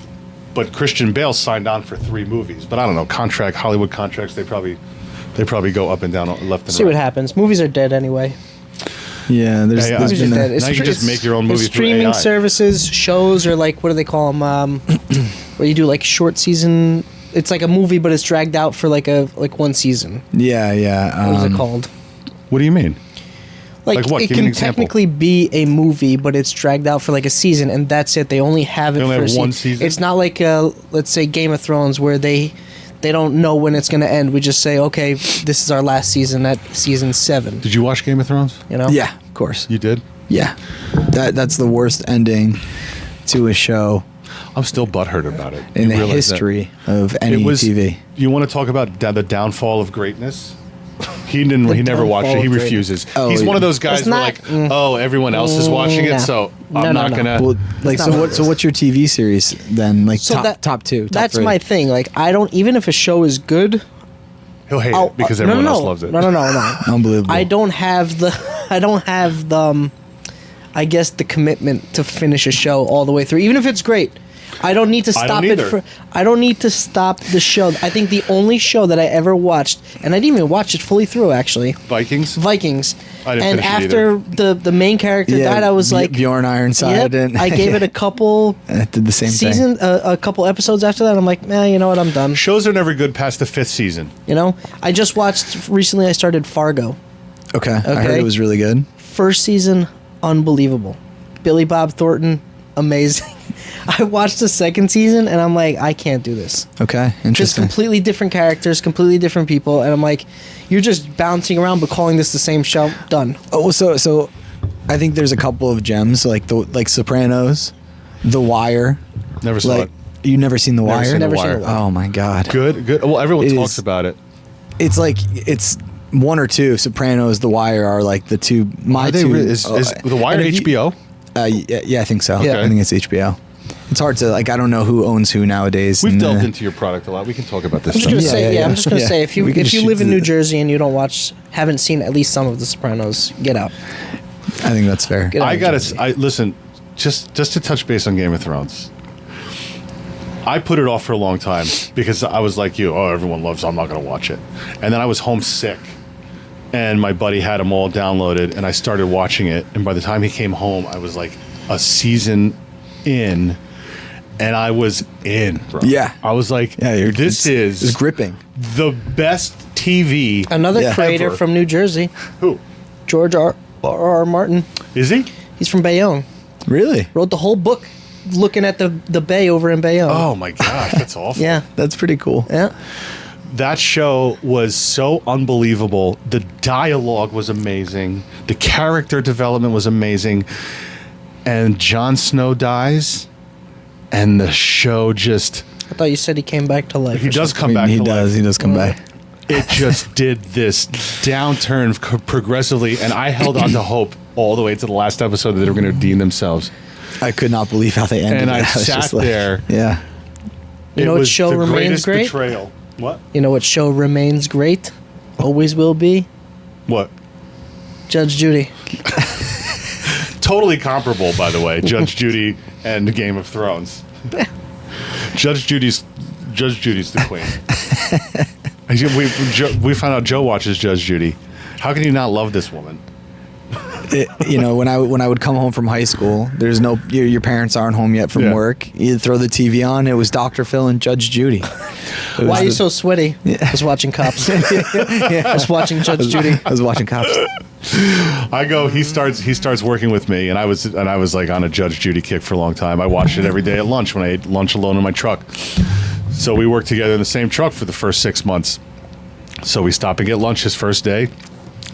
But Christian Bale signed on for 3 movies. But I don't know, Hollywood contracts, they probably go up and down, left and See right. what happens. Movies are dead anyway. Yeah. There's Yeah, yeah. there's Movies are been dead. a, Now you can just make your own movie through Streaming AI. services, shows, or like what do they call them? Where you do like short season. It's like a movie, but it's dragged out for like 1 season. yeah. What is it called? What do you mean? Like what? It Give me an can example. technically be a movie, but it's dragged out for like a season, and that's it. They only have it They only for have a one season? It's not like let's say Game of Thrones, where they don't know when it's going to end. We just say, okay, this is our last season at season 7. Did you watch Game of Thrones? You know? Yeah, of course. You did? Yeah. That's the worst ending to a show I'm still butthurt about it. in You the realize that? history of any TV. You want to talk about the downfall of greatness? He didn't. He never watched it. downfall He of refuses. Oh, He's one of those guys It's where not- like, oh, everyone else is watching it, no. so No, I'm no, not no. gonna. Well, like not what it so is. what's your TV series then? Like So top 2, top That's 3. my thing. Like, I don't, even if a show is good, He'll hate I'll- it because no, everyone no, else no. loves it. No. Unbelievable. I don't have the I guess the commitment to finish a show all the way through, even if it's great. I don't need to I stop don't it either. I don't need to stop the show. I think the only show that I ever watched, and I didn't even watch it fully through actually, Vikings. And I didn't finish it after the main character died, I was like, Bjorn Ironside. yep, And I gave it a couple it did the same season, thing. a couple episodes after that. I'm like, you know what, I'm done. Shows are never good past the 5th season. You know, I just watched recently. I started Fargo. Okay. I heard Okay. it was really good. First season, unbelievable. Billy Bob Thornton, amazing. I watched the second season and I'm like, I can't do this. Okay, Just interesting. completely different characters, completely different people, and I'm like, you're just bouncing around but calling this the same show. Done. Oh, so I think there's a couple of gems like Sopranos, The Wire. Never saw Like it. you never seen The Never Wire? seen The Never seen Wire. The Wire. Oh my god. Good. Well, everyone It talks is- about it. It's like it's one or two. Sopranos, The Wire are like the two. Are they two. really- is The Wire and if you- HBO? Yeah, I think so. Yeah. I think it's HBO. It's hard to like. I don't know who owns who nowadays. We've and, delved into your product a lot. We can talk about this I'm just stuff. gonna say, yeah. I'm just gonna Yeah. say, if you We can live in shoot New the- Jersey and you haven't seen at least some of The Sopranos, get out. I think that's fair. Get out. I gotta. Listen. Just to touch base on Game of Thrones. I put it off for a long time because I was like you. Oh, everyone loves it. I'm not gonna watch it. And then I was homesick, and my buddy had them all downloaded, and I started watching it. And by the time he came home, I was like a season in. And I was in, bro. Yeah. I was like, Yeah, this it's is gripping. the best TV. Another Yeah. creator Ever. from New Jersey, Who? George R. Martin. Is he? He's from Bayonne. Really? Wrote the whole book, looking at the bay over in Bayonne. Oh my gosh, that's awful. yeah, That's pretty cool. yeah. That show was so unbelievable. The dialogue was amazing. The character development was amazing. And Jon Snow dies, and the show just I thought you said he came back to life. he or does something. come back he to does. life. He does come back. It just did this downturn progressively, and I held on to hope all the way to the last episode that they were going to redeem themselves. I could not believe how they ended. And I it. was sat just like- there. Yeah. You know It what was show the remains greatest great? betrayal. What? You know what show remains great? Always will be? What? Judge Judy. Totally comparable, by the way. Judge Judy and Game of Thrones. Judge Judy's the queen. We found out Joe watches Judge Judy. How can you not love this woman? When I would come home from high school, there's no your parents aren't home yet from Yeah. work. You throw the TV on. It was Dr. Phil and Judge Judy. Why are you so sweaty? I was watching Cops. I was watching Judge Judy. I was watching Cops. I go. He starts working with me, and I was like on a Judge Judy kick for a long time. I watched it every day at lunch when I ate lunch alone in my truck. So we worked together in the same truck for the first 6 months. So we stop and get lunch his first day,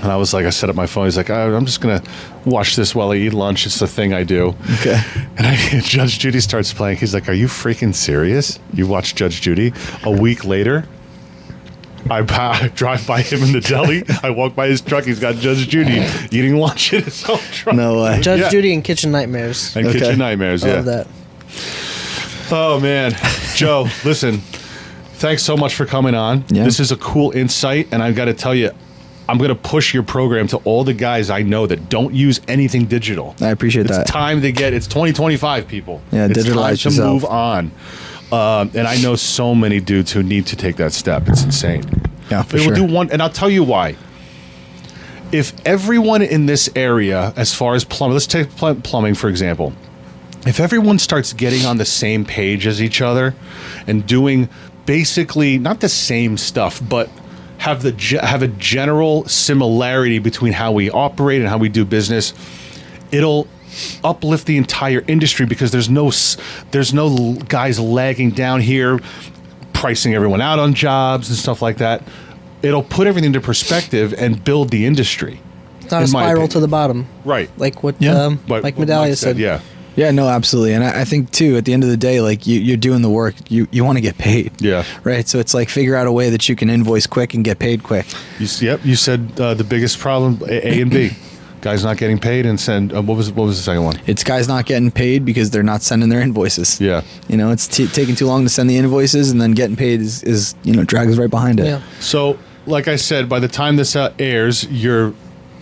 and I set up my phone. He's like, I'm just gonna watch this while I eat lunch. It's the thing I do. Okay. And Judge Judy starts playing. He's like, "Are you freaking serious? You watch Judge Judy?" A week later, I drive by him in the deli. I walk by his truck. He's got Judge Judy eating lunch in his own truck. No way. Judge Yeah. Judy and Kitchen Nightmares. And Okay. Kitchen Nightmares. I Yeah. love that. Oh man, Joe, listen. Thanks so much for coming on. Yeah. This is a cool insight, and I've got to tell you, I'm going to push your program to all the guys I know that don't use anything digital. I appreciate It's that. time to get. It's 2025, people. Yeah, it's digitalize time to yourself. move on. And I know so many dudes who need to take that step. It's insane. Yeah, for It will sure. do one, and I'll tell you why. If everyone in this area, as far as plumbing, let's take plumbing for example. If everyone starts getting on the same page as each other and doing basically not the same stuff, but have a general similarity between how we operate and how we do business, it'll uplift the entire industry because there's no guys lagging down here pricing everyone out on jobs and stuff like that. It'll put everything into perspective and build the industry. It's not a in my spiral opinion. to the bottom. Right. Like what Yeah. But like what Medallia Mike said. Yeah. Yeah, no, absolutely. And I think too, at the end of the day, like you're doing the work, you want to get paid. Yeah. Right. So it's like figure out a way that you can invoice quick and get paid quick. You said the biggest problem, A and B. Guys not getting paid and send. What was the second one? It's guys not getting paid because they're not sending their invoices. Yeah. It's taking too long to send the invoices, and then getting paid is drags right behind it. Yeah. So, like I said, by the time this airs, your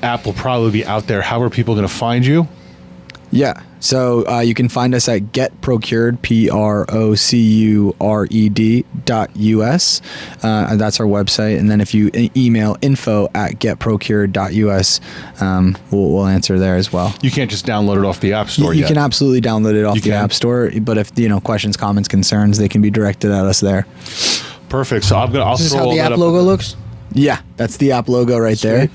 app will probably be out there. How are people going to find you? Yeah. So you can find us at getprocured, PROCURED.us. That's our website. And then if you email info@getprocured.us, we'll answer there as well. You can't just download it off the App Store You yet. can absolutely download it off the App Store, but if questions, comments, concerns, they can be directed at us there. Perfect. So I'll This is throw how all the that app up. logo looks. Yeah, that's the app logo right there.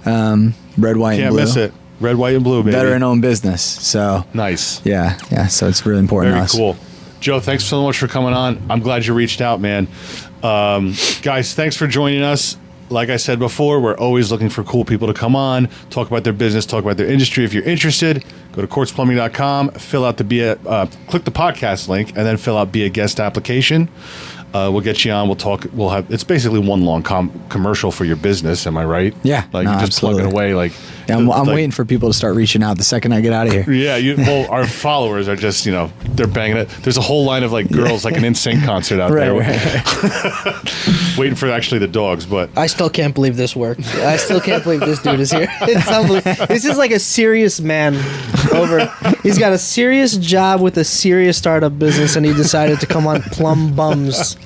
Red, white, and Can't blue. miss it. Red, white, and blue, baby. Veteran-owned business. So Nice. yeah. So it's really important Very to us. cool. Joe, thanks so much for coming on. I'm glad you reached out, man. Guys, thanks for joining us. Like I said before, we're always looking for cool people to come on, talk about their business, talk about their industry. If you're interested, go to quartzplumbing.com, fill out click the podcast link, and then fill out be a guest application. We'll get you on. We'll talk. We'll have. It's basically one long commercial for your business. Am I right? Yeah. Like No, you're just absolutely. plugging away. Like Yeah, I'm waiting for people to start reaching out the second I get out of here. Yeah. Well, our followers are just they're banging it. There's a whole line of like girls, like an NSYNC concert out there, waiting for actually the dogs. But I still can't believe this worked. I still can't believe this dude is here. It's unbelievable. This is like a serious man he's got a serious job with a serious startup business, and he decided to come on Plum Bums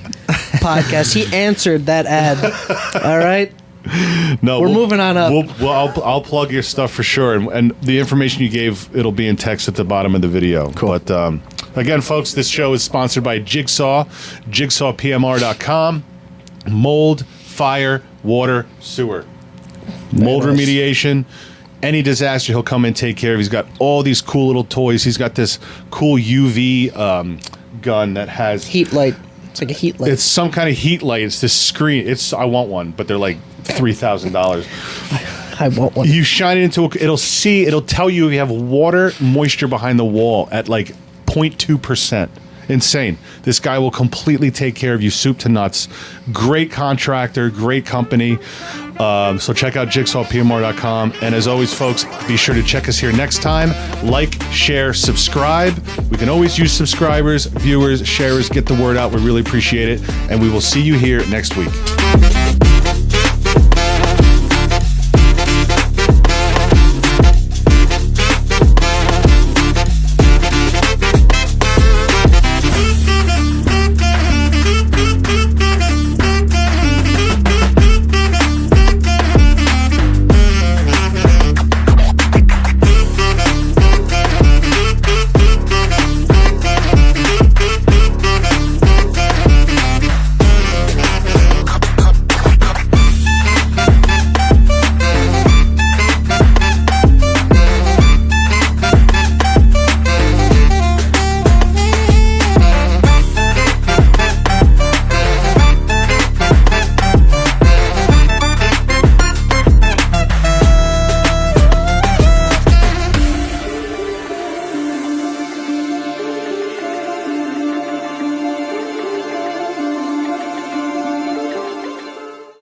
podcast. He answered that ad. All right. no, We're moving on up. I'll plug your stuff for sure, and the information you gave, it'll be in text at the bottom of the video. Cool. But again, folks, this show is sponsored by Jigsaw, jigsawpmr.com. Mold, fire, water, sewer. Mold nice. remediation. Any disaster, he'll come and take care of. He's got all these cool little toys. He's got this cool UV gun that has Heat light. It's like a heat light. It's some kind of heat light. It's this screen. I want one, but they're like $3,000. I want one. You shine it into it'll tell you if you have water moisture behind the wall at like 0.2%. Insane. This guy will completely take care of you soup to nuts. Great contractor, great company. So check out jigsawpmr.com. And as always, folks, be sure to check us here next time. Like, share, subscribe. We can always use subscribers, viewers, sharers. Get the word out. We really appreciate it. And we will see you here next week.